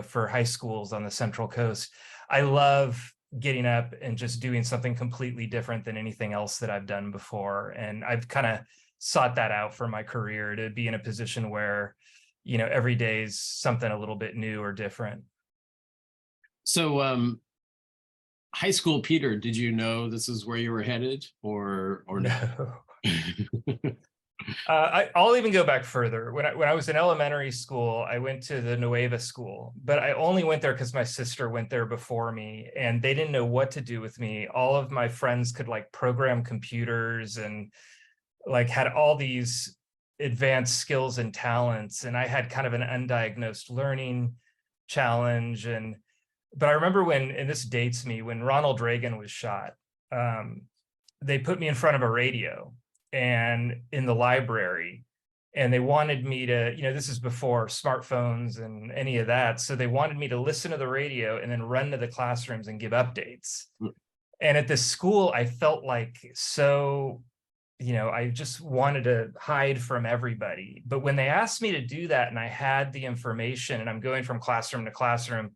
for high schools on the Central Coast. I love getting up and just doing something completely different than anything else that I've done before. And I've kind of sought that out for my career, to be in a position where, every day is something a little bit new or different. So high school Peter, did you know this is where you were headed, or no? I'll even go back further. When I was in elementary school, I went to the Nueva school, but I only went there because my sister went there before me, and they didn't know what to do with me. All of my friends could like program computers and like had all these advanced skills and talents, and I had kind of an undiagnosed learning challenge. But I remember and this dates me, when Ronald Reagan was shot, they put me in front of a radio and in the library, and they wanted me to, this is before smartphones and any of that. So they wanted me to listen to the radio and then run to the classrooms and give updates. And at this school, I felt like I just wanted to hide from everybody. But when they asked me to do that, and I had the information, and I'm going from classroom to classroom,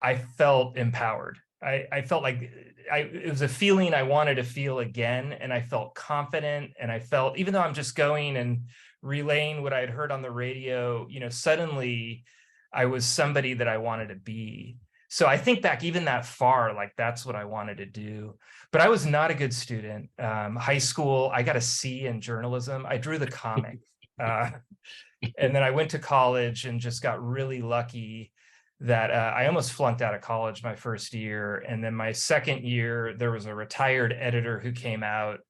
I felt empowered. I felt like it was a feeling I wanted to feel again. And I felt confident. And I felt, even though I'm just going and relaying what I had heard on the radio, suddenly I was somebody that I wanted to be. So I think back even that far, like that's what I wanted to do. But I was not a good student. High school, I got a C in journalism. I drew the comic. And then I went to college and just got really lucky that I almost flunked out of college my first year. And then my second year, there was a retired editor who came out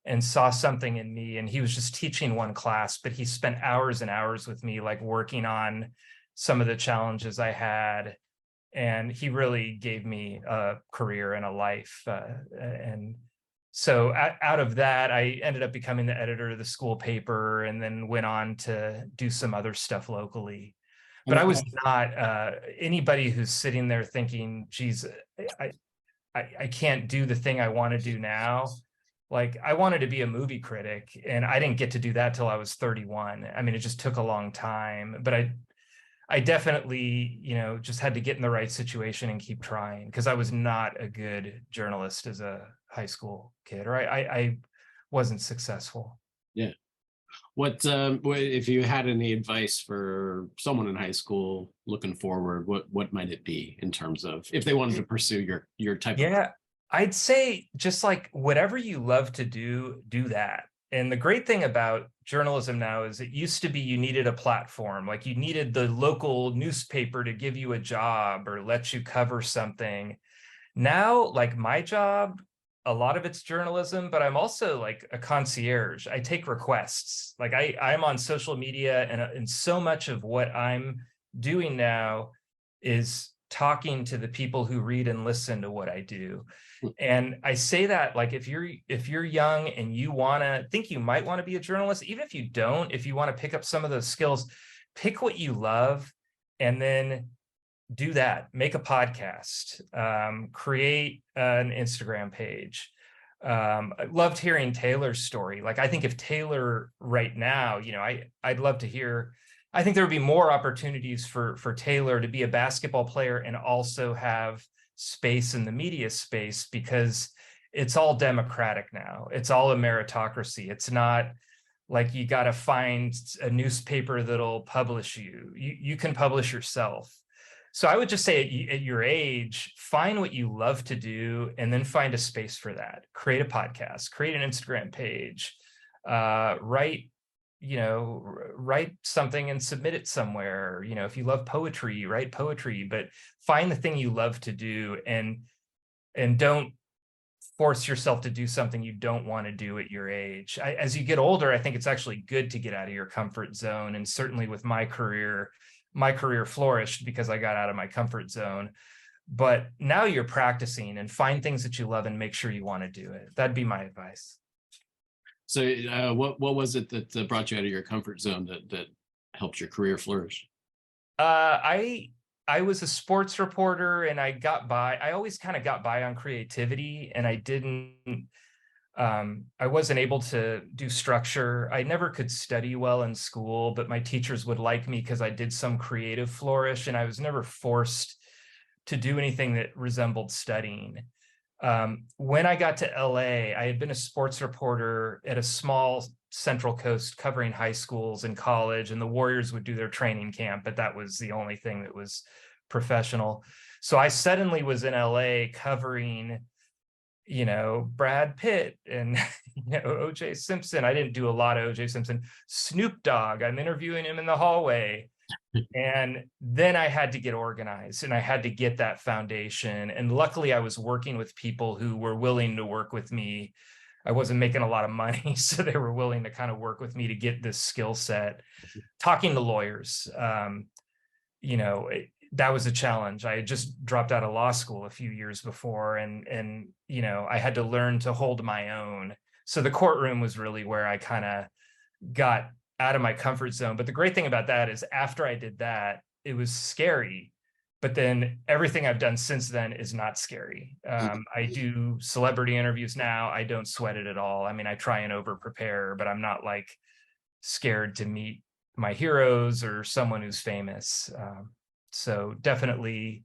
and saw something in me. And he was just teaching one class, but he spent hours and hours with me, like working on some of the challenges I had. And he really gave me a career and a life. And So out of that, I ended up becoming the editor of the school paper, and then went on to do some other stuff locally. But I was not anybody who's sitting there thinking, geez, I can't do the thing I want to do now. Like, I wanted to be a movie critic, and I didn't get to do that till I was 31. I mean, it just took a long time, but I definitely, just had to get in the right situation and keep trying, because I was not a good journalist as a high school kid, or I wasn't successful. Yeah. What if you had any advice for someone in high school looking forward, what might it be in terms of if they wanted to pursue your type of? Yeah, I'd say just like whatever you love to do that. And the great thing about journalism now is it used to be you needed a platform, like you needed the local newspaper to give you a job or let you cover something. Now, like my job, a lot of it's journalism, but I'm also like a concierge. I take requests. Like I'm on social media, and so much of what I'm doing now is talking to the people who read and listen to what I do. And I say that, like, if you're young and you think you might want to be a journalist, even if you don't, if you want to pick up some of those skills, pick what you love and then do that. Make a podcast, create an Instagram page. I loved hearing Taylor's story. Like, I think if Taylor right now, I'd love to hear, I think there would be more opportunities for Taylor to be a basketball player and also have space in the media space, because it's all democratic now. It's all a meritocracy. It's not like you got to find a newspaper that'll publish you. You can publish yourself. So I would just say at your age, find what you love to do and then find a space for that. Create a podcast, create an Instagram page, write something and submit it somewhere. If you love poetry, write poetry, but find the thing you love to do, and don't force yourself to do something you don't want to do at your age. As you get older, I think it's actually good to get out of your comfort zone. And certainly with my career flourished because I got out of my comfort zone. But now you're practicing, and find things that you love and make sure you want to do it. That'd be my advice. So what was it that brought you out of your comfort zone that helped your career flourish? I was a sports reporter, and I always kind of got by on creativity, and I wasn't able to do structure. I never could study well in school, but my teachers would like me because I did some creative flourish, and I was never forced to do anything that resembled studying. When I got to LA, I had been a sports reporter at a small Central Coast covering high schools and college, and the Warriors would do their training camp, but that was the only thing that was professional. So I suddenly was in LA covering, Brad Pitt and, OJ Simpson. I didn't do a lot of OJ Simpson. Snoop Dogg, I'm interviewing him in the hallway. And then I had to get organized, and I had to get that foundation. And luckily I was working with people who were willing to work with me. I wasn't making a lot of money, so they were willing to kind of work with me to get this skill set. Talking to lawyers, that was a challenge. I had just dropped out of law school a few years before, and I had to learn to hold my own. So the courtroom was really where I kind of got out of my comfort zone. But the great thing about that is after I did that, it was scary, but then everything I've done since then is not scary. I do celebrity interviews now. I don't sweat it at all. I mean, I try and over prepare, but I'm not like scared to meet my heroes or someone who's famous. So definitely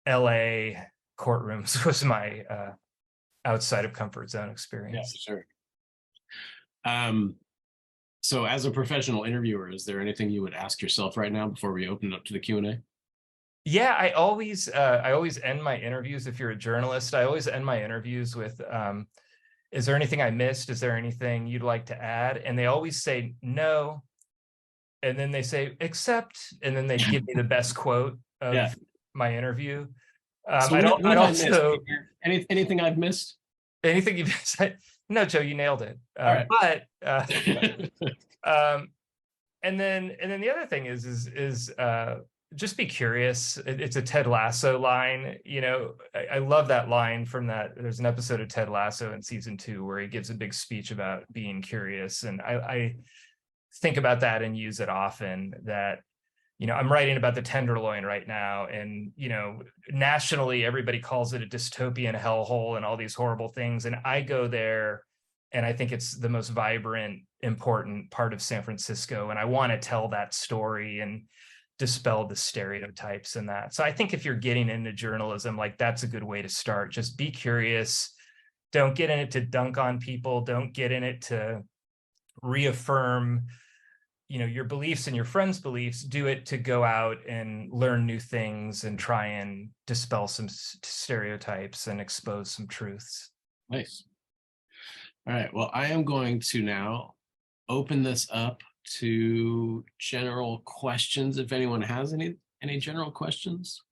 LA courtrooms was my outside of comfort zone experience. Yeah, sure. So as a professional interviewer, is there anything you would ask yourself right now before we open it up to the Q&A? Yeah, I always end my interviews, if you're a journalist, I always end my interviews with, is there anything I missed? Is there anything you'd like to add? And they always say no. And then they say, except, and then they give me the best quote of my interview. So anything I've missed? Anything you've said? No, Joe, you nailed it. Right. But and then the other thing is just be curious. It's a Ted Lasso line. I love that line from that. There's an episode of Ted Lasso in season 2 where he gives a big speech about being curious. And I think about that and use it often, that, I'm writing about the Tenderloin right now. And, nationally, everybody calls it a dystopian hellhole and all these horrible things. And I go there and I think it's the most vibrant, important part of San Francisco. And I want to tell that story and dispel the stereotypes and that. So I think if you're getting into journalism, like, that's a good way to start. Just be curious. Don't get in it to dunk on people. Don't get in it to reaffirm, your beliefs and your friends' beliefs. Do it to go out and learn new things and try and dispel some stereotypes and expose some truths. Nice. All right. Well, I am going to now open this up to general questions. If anyone has any general questions.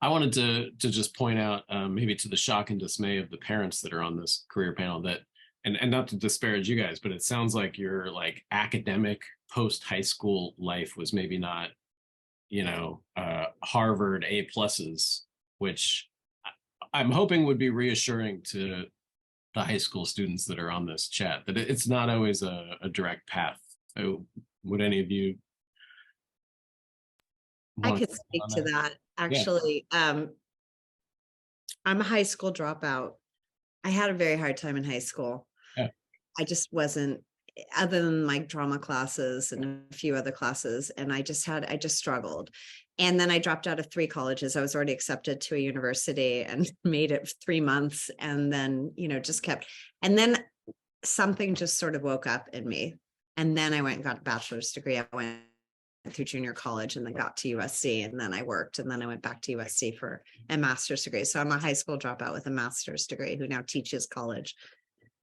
I wanted to just point out, maybe to the shock and dismay of the parents that are on this career panel, that and not to disparage you guys, but it sounds like your like academic post high school life was maybe not, Harvard A pluses, which I'm hoping would be reassuring to the high school students that are on this chat, that it's not always a direct path. So would any of you? I could speak to that. Actually, I'm a high school dropout. I had a very hard time in high school. Yeah. I just wasn't, other than like drama classes and a few other classes, and I just struggled. And then I dropped out of 3 colleges. I was already accepted to a university and made it 3 months, and then, just kept, and then something just sort of woke up in me. And then I went and got a bachelor's degree. I went through junior college and then got to USC, and then I worked, and then I went back to USC for a master's degree. So I'm a high school dropout with a master's degree who now teaches college.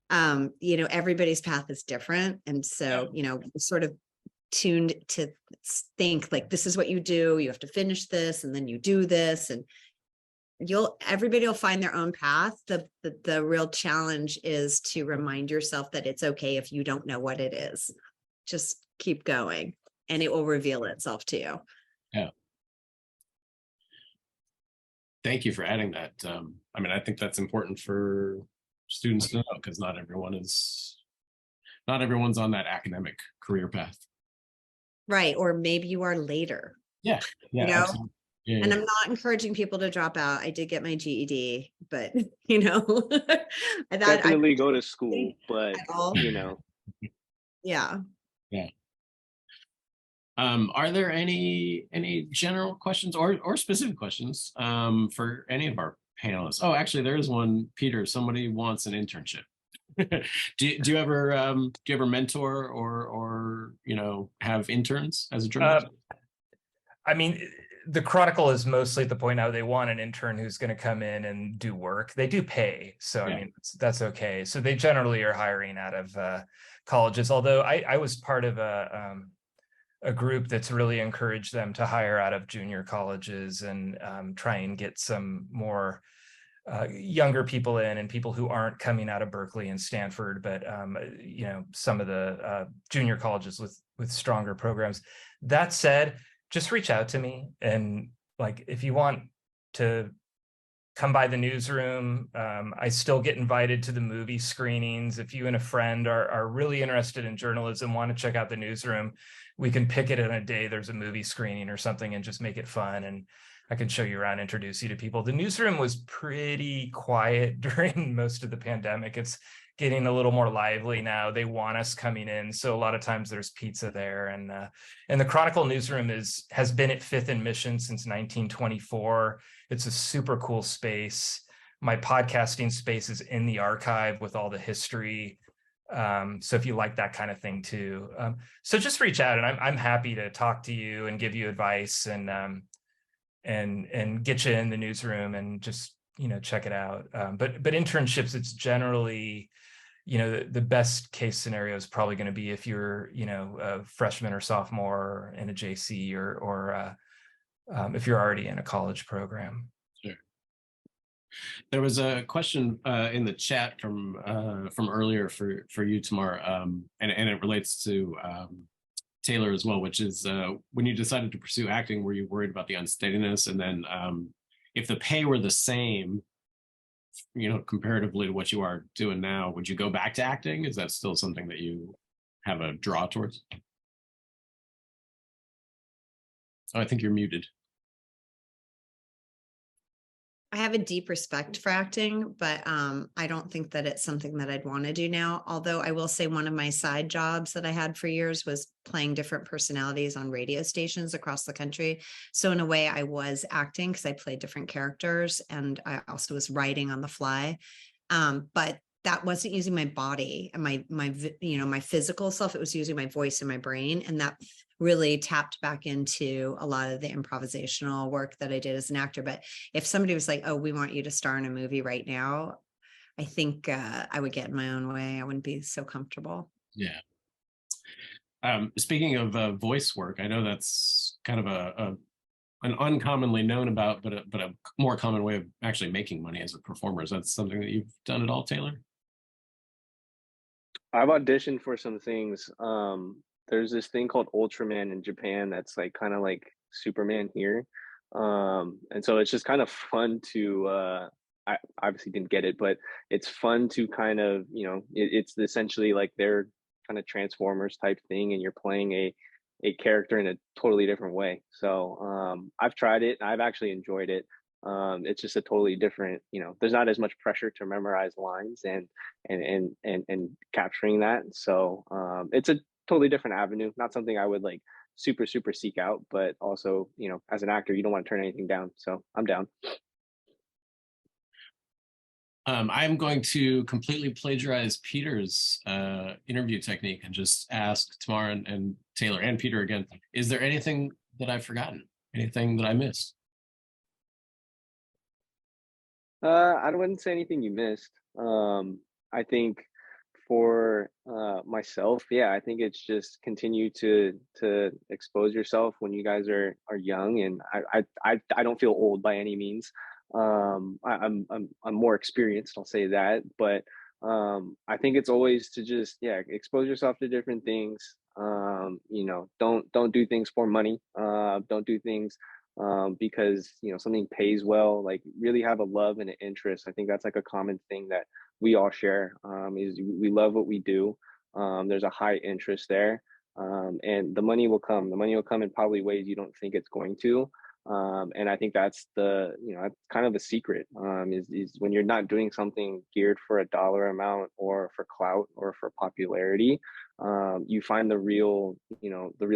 Everybody's path is different. And so, sort of tuned to think like, this is what you do. You have to finish this, and then you do this, and everybody will find their own path. The real challenge is to remind yourself that it's okay if you don't know what it is. Just keep going, and it will reveal itself to you. Yeah. Thank you for adding that. I think that's important for students to know, because not everyone's on that academic career path. Right. Or maybe you are later. Yeah. Absolutely. Yeah, and I'm not encouraging people to drop out. I did get my GED, but definitely go to school, but yeah. Are there any general questions or specific questions for any of our panelists? Oh, actually, there is one. Peter, somebody wants an internship. do you ever mentor or have interns as a journalist? The Chronicle is mostly at the point now they want an intern who's going to come in and do work. They do pay, so Yeah. that's okay. So they generally are hiring out of colleges. Although I was part of a group that's really encouraged them to hire out of junior colleges and try and get some more younger people in, and people who aren't coming out of Berkeley and Stanford, but some of the junior colleges with stronger programs. That said, just reach out to me, and like, if you want to come by the newsroom, I still get invited to the movie screenings. If you and a friend are really interested in journalism, want to check out the newsroom, we can pick it in a day there's a movie screening or something, and just make it fun. And I can show you around, introduce you to people. The newsroom was pretty quiet during most of the pandemic. It's getting a little more lively now. They want us coming in, so a lot of times there's pizza there. And the Chronicle newsroom has been at 5th and Mission since 1924. It's a super cool space. My podcasting space is in the archive with all the history. So if you like that kind of thing too, so just reach out, and I'm happy to talk to you and give you advice and get you in the newsroom and just check it out. But internships, it's generally the best case scenario is probably going to be if you're a freshman or sophomore in a JC or if you're already in a college program. Sure. There was a question in the chat from earlier for you, Tamar, and it relates to Taylor as well, which is when you decided to pursue acting, were you worried about the unsteadiness? And then if the pay were the same, comparatively to what you are doing now, would you go back to acting? Is that still something that you have a draw towards? Oh, I think you're muted. I have a deep respect for acting, but I don't think that it's something that I'd want to do now. Although I will say one of my side jobs that I had for years was playing different personalities on radio stations across the country. So in a way I was acting because I played different characters, and I also was writing on the fly. But that wasn't using my body and my physical self. It was using my voice and my brain. And that really tapped back into a lot of the improvisational work that I did as an actor. But if somebody was like, oh, we want you to star in a movie right now, I think I would get in my own way. I wouldn't be so comfortable. Yeah. Speaking of voice work, I know that's kind of an uncommonly known about, but a more common way of actually making money as a performer. Is that something that you've done at all, Taylor? I've auditioned for some things. There's this thing called Ultraman in Japan that's like kind of like Superman here. And so it's just kind of fun to I obviously didn't get it, but it's fun to kind of, it's essentially like their kind of Transformers type thing, and you're playing a character in a totally different way. So I've tried it. I've actually enjoyed it. It's just a totally different, there's not as much pressure to memorize lines and capturing that. So it's a totally different avenue, not something I would like super seek out, but also, as an actor, you don't want to turn anything down. So I'm down. I'm going to completely plagiarize Peter's interview technique and just ask Tamara and Taylor and Peter again, is there anything that I've forgotten? Anything that I missed? I wouldn't say anything you missed. I think for myself, yeah, I think it's just continue to expose yourself when you guys are young, and I don't feel old by any means. I'm more experienced, I'll say that, but I think it's always to just expose yourself to different things. Don't do things for money. Don't do things because something pays well. Like really have a love and an interest. I think that's like a common thing that we all share. Is we love what we do. There's a high interest there, and the money will come. The money will come in probably ways you don't think it's going to. And I think that's that's kind of the secret. Is when you're not doing something geared for a dollar amount or for clout or for popularity, you find the real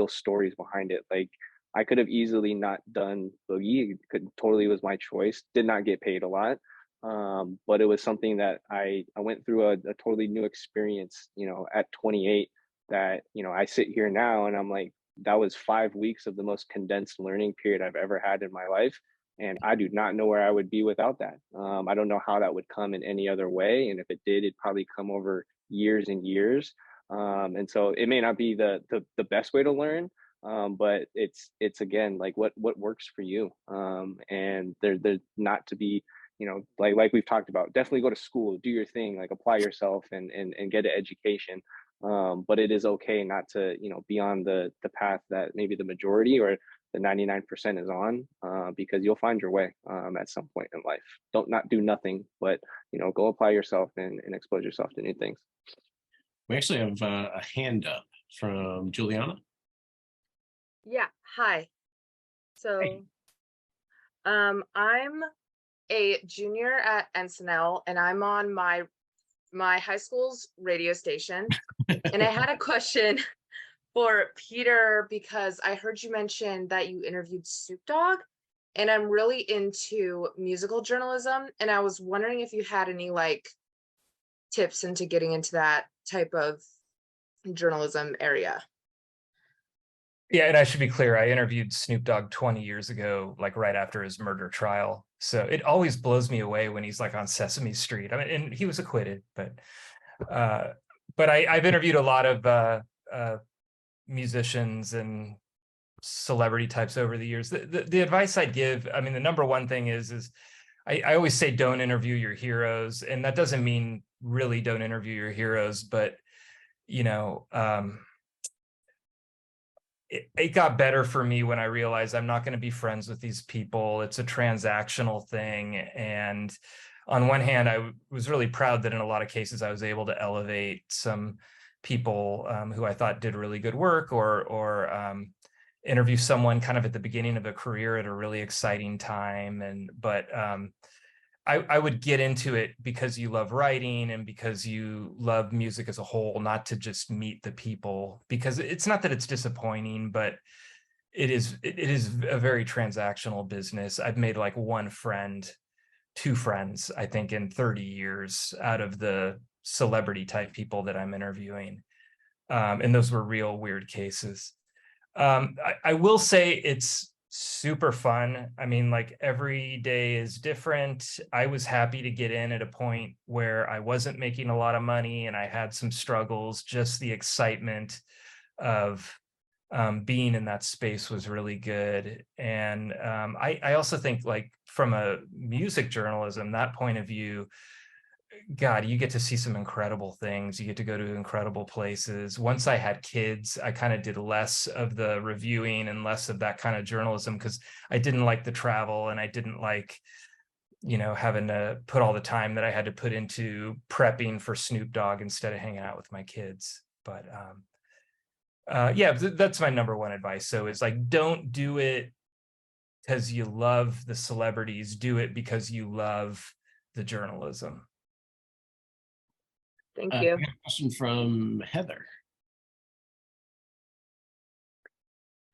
stories behind it. Like I could have easily not done Boogie. It totally was my choice. Did not get paid a lot. But it was something that I went through a totally new experience, at 28 that, I sit here now and I'm like, that was 5 weeks of the most condensed learning period I've ever had in my life. And I do not know where I would be without that. I don't know how that would come in any other way. And if it did, it'd probably come over years and years. And so it may not be the best way to learn, but it's again, like what works for you. And there's not to be, like we've talked about, definitely go to school, do your thing, like apply yourself and get an education. But it is okay not to, be on the path that maybe the majority or the 99% is on, because you'll find your way at some point in life. Don't not do nothing, but, go apply yourself and expose yourself to new things. We actually have a hand up from Juliana. Yeah, hi. So Hey. I'm a junior at NSNL, and I'm on my high school's radio station. And I had a question for Peter, because I heard you mention that you interviewed Snoop Dogg, and I'm really into musical journalism, and I was wondering if you had any like tips into getting into that type of journalism area. Yeah, and I should be clear, I interviewed Snoop Dogg 20 years ago, like right after his murder trial. So it always blows me away when he's like on Sesame Street. I mean, and he was acquitted, but I've interviewed a lot of musicians and celebrity types over the years. The advice I'd give, I mean, the number one thing is I always say don't interview your heroes, and that doesn't mean really don't interview your heroes, but it got better for me when I realized I'm not going to be friends with these people. It's a transactional thing. And on one hand, I was really proud that in a lot of cases I was able to elevate some people who I thought did really good work, or interview someone kind of at the beginning of a career at a really exciting time. But I would get into it because you love writing and because you love music as a whole, not to just meet the people, because it's not that it's disappointing, but it is a very transactional business. I've made like one friend, two friends, I think, in 30 years out of the celebrity type people that I'm interviewing. And those were real weird cases. I will say it's super fun. I mean, like every day is different. I was happy to get in at a point where I wasn't making a lot of money and I had some struggles. Just the excitement of being in that space was really good. And I also think, like, from a music journalism, that point of view, God, you get to see some incredible things. You get to go to incredible places. Once I had kids, I kind of did less of the reviewing and less of that kind of journalism, because I didn't like the travel and I didn't like, having to put all the time that I had to put into prepping for Snoop Dogg instead of hanging out with my kids. But yeah, that's my number one advice. So it's like, don't do it because you love the celebrities. Do it because you love the journalism. Thank I you. got a question from Heather.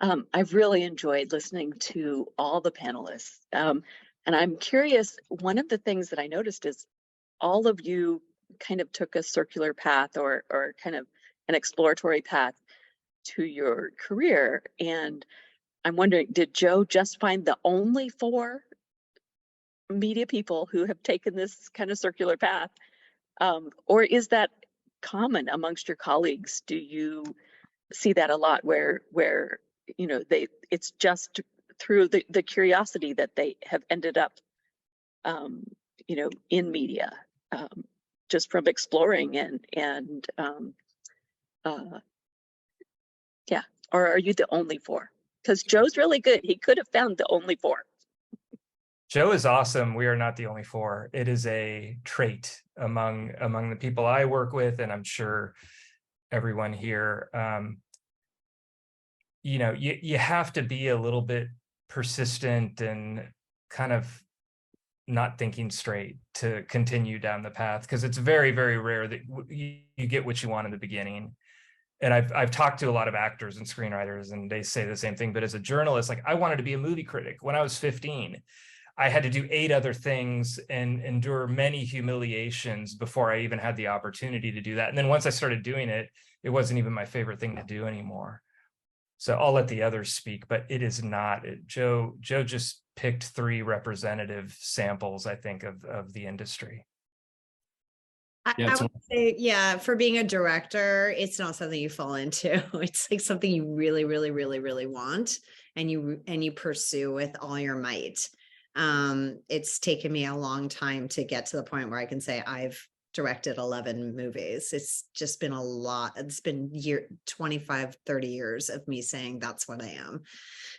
I've really enjoyed listening to all the panelists. And I'm curious, one of the things that I noticed is all of you kind of took a circular path, or kind of an exploratory path to your career. And I'm wondering, did Joe just find the only 4 media people who have taken this kind of circular path? Or is that common amongst your colleagues? Do you see that a lot where it's just through the curiosity that they have ended up in media, just from exploring and yeah, or are you the only 4? Because Joe's really good. He could have found the only 4. Joe is awesome. We are not the only 4. It is a trait among the people I work with, and I'm sure everyone here. You have to be a little bit persistent and kind of not thinking straight to continue down the path, because it's very, very rare that you get what you want in the beginning. And I've talked to a lot of actors and screenwriters, and they say the same thing. But as a journalist, like, I wanted to be a movie critic when I was 15. I had to do 8 other things and endure many humiliations before I even had the opportunity to do that. And then once I started doing it, it wasn't even my favorite thing to do anymore. So I'll let the others speak, but it is not. Joe just picked 3 representative samples, I think, of the industry. Yeah, I would say, yeah, for being a director, it's not something you fall into. It's like something you really, really, really, really want, and you pursue with all your might. It's taken me a long time to get to the point where I can say I've directed 11 movies. It's just been a lot. It's been 25, 30 years of me saying that's what I am.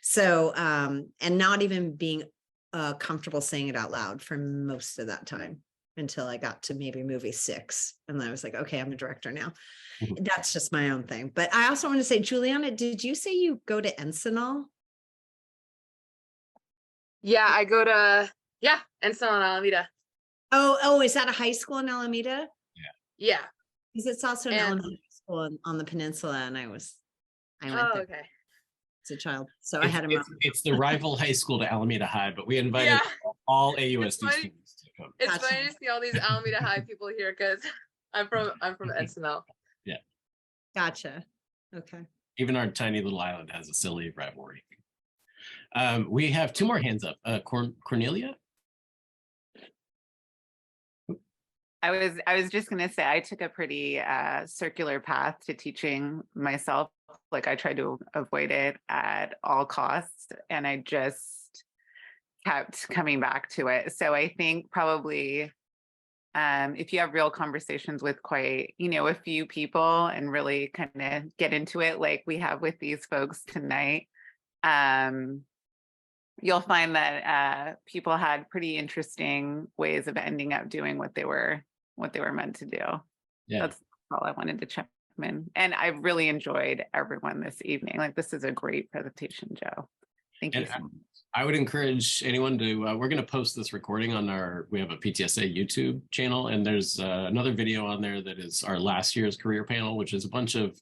So, and not even being comfortable saying it out loud for most of that time, until I got to maybe movie 6. And then I was like, okay, I'm a director now. Mhm. That's just my own thing. But I also want to say, Juliana, did you say you go to Encinal? Yeah, I go to Encinal and Alameda. Oh, is that a high school in Alameda? Yeah. Because it's also an And- elementary school on the peninsula, and I went Oh, there okay. as a child. So I had a moment. It's the rival high school to Alameda High, but we invited Yeah. all AUSD funny. students to come. It's Gotcha. funny to see all these Alameda High people here because I'm from Encinal. Gotcha. Okay. Even our tiny little island has a silly rivalry. We have 2 more hands up. Cornelia? I was just going to say I took a pretty circular path to teaching myself. Like, I tried to avoid it at all costs, and I just kept coming back to it. So I think probably if you have real conversations with quite, a few people and really kind of get into it like we have with these folks tonight, you'll find that people had pretty interesting ways of ending up doing what they were meant to do. Yeah. That's all I wanted to check in. And I really enjoyed everyone this evening. Like, this is a great presentation, Joe. Thank you And so much. I would encourage anyone to, we're going to post this recording on we have a PTSA YouTube channel, and there's another video on there that is our last year's career panel, which is a bunch of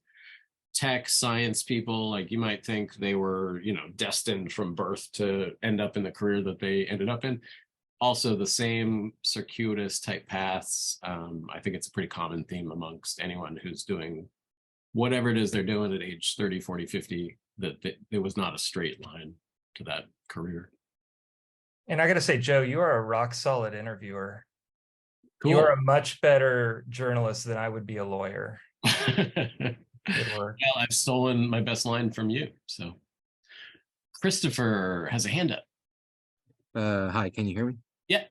tech science people. Like, you might think they were, destined from birth to end up in the career that they ended up in. Also the same circuitous type paths. I think it's a pretty common theme amongst anyone who's doing whatever it is they're doing at age 30, 40, 50, that it was not a straight line to that career. And I got to say, Joe, you are a rock solid interviewer. Cool. You are a much better journalist than I would be a lawyer. Good work. Well, I've stolen my best line from you. So Christopher has a hand up. Hi, can you hear me? Yeah.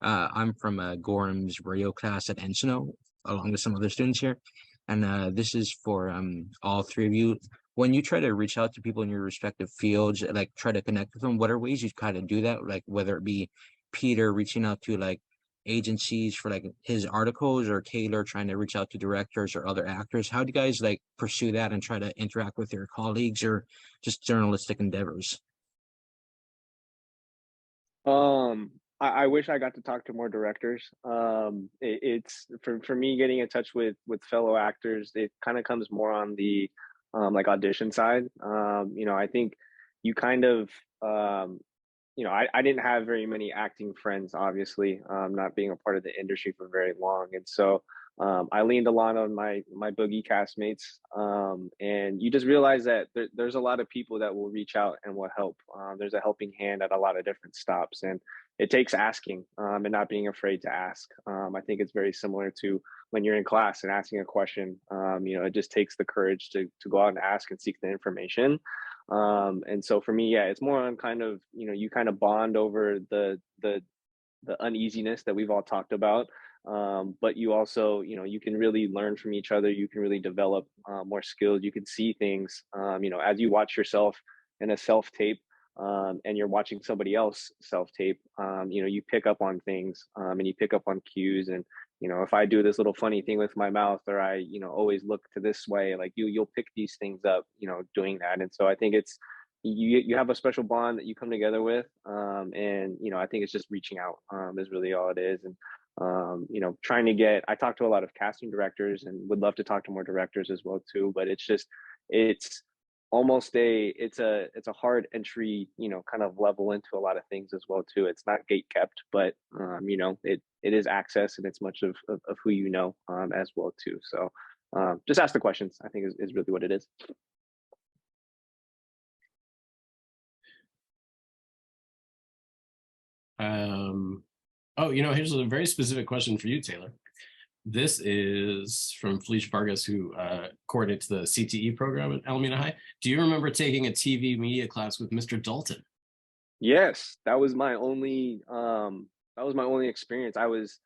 I'm from Gorham's radio class at Encino, along with some other students here. And this is for all three of you. When you try to reach out to people in your respective fields, like try to connect with them, what are ways you kind of do that? Like whether it be Peter reaching out to like agencies for like his articles, or Taylor trying to reach out to directors or other actors. How do you guys like pursue that and try to interact with your colleagues or just journalistic endeavors? I wish I got to talk to more directors. It's for me, getting in touch with fellow actors, it kind of comes more on the like audition side. I think you kind of I didn't have very many acting friends, obviously, not being a part of the industry for very long, and so I leaned a lot on my boogie castmates, and you just realize that there's a lot of people that will reach out and will help. There's a helping hand at a lot of different stops, and it takes asking and not being afraid to ask. I think it's very similar to when you're in class and asking a question. It just takes the courage to go out and ask and seek the information. And so for me, yeah, it's more on kind of, you kind of bond over the uneasiness that we've all talked about. But you also, you can really learn from each other. You can really develop more skills. You can see things, as you watch yourself in a self tape, and you're watching somebody else self tape, you pick up on things, and you pick up on cues. And, if I do this little funny thing with my mouth, or I, always look to this way, like you'll pick these things up, doing that. And so I think it's, you have a special bond that you come together with. And, I think it's just reaching out, is really all it is. And, trying to I talk to a lot of casting directors and would love to talk to more directors as well too, but it's almost it's a hard entry, kind of level into a lot of things as well too. It's not gate kept, but it is access, and it's much of who as well too. So just ask the questions, I think is really what it is. Here's a very specific question for you, Taylor. This is from Felicia Vargas, who coordinates the CTE program at Alameda High. Do you remember taking a TV media class with Mr. Dalton? Yes, that was my only experience. I was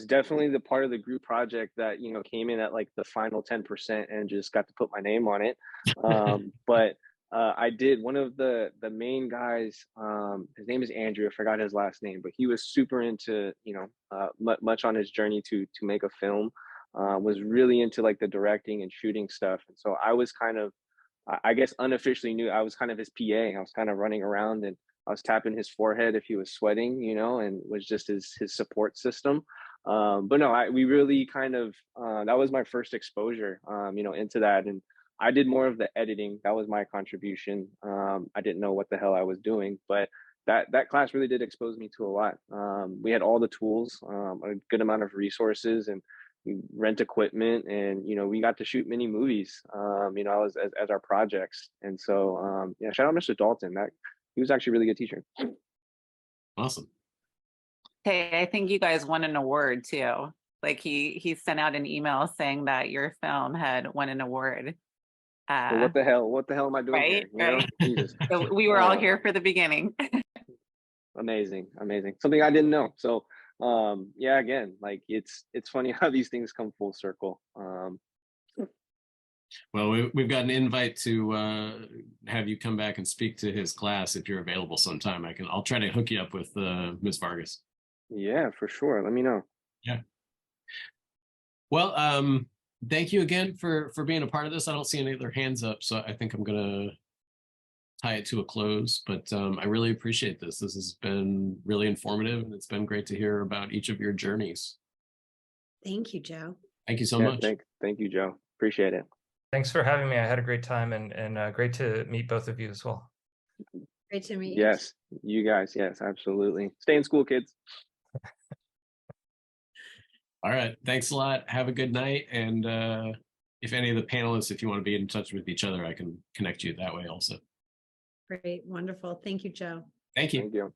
definitely the part of the group project that came in at like the final 10% and just got to put my name on it. But I did, one of the main guys, his name is Andrew, I forgot his last name, but he was super into, much on his journey to make a film, was really into like the directing and shooting stuff. And so I was kind of, I guess unofficially I was kind of his PA. I was kind of running around and I was tapping his forehead if he was sweating, and was just his support system. But no, we really kind of, that was my first exposure, into that. And I did more of the editing. That was my contribution. I didn't know what the hell I was doing, but that class really did expose me to a lot. We had all the tools, a good amount of resources, and we rent equipment, and we got to shoot many movies, as our projects. And so shout out Mr. Dalton. He was actually a really good teacher. Awesome. Hey, I think you guys won an award too. Like he sent out an email saying that your film had won an award. So what the hell am I doing right? here? Right. Jesus. So we were all here for the beginning. Amazing. Something I didn't know. So Yeah, again, like it's funny how these things come full circle. Well, we've got an invite to have you come back and speak to his class if you're available sometime. I'll try to hook you up with Ms. Vargas. Yeah, for sure. Let me know. Yeah. Well, thank you again for being a part of this. I don't see any other hands up, so I think I'm gonna tie it to a close. But I really appreciate this. This has been really informative, and it's been great to hear about each of your journeys. Thank you, Joe. Thank you so Yeah, much. thank you, Joe. Appreciate it. Thanks for having me. I had a great time and great to meet both of you as well. Great to meet you. Yes, you guys. Yes, absolutely. Stay in school, kids. All right. Thanks a lot. Have a good night. And if any of the panelists, if you want to be in touch with each other, I can connect you that way also. Great. Wonderful. Thank you, Joe. Thank you. Thank you.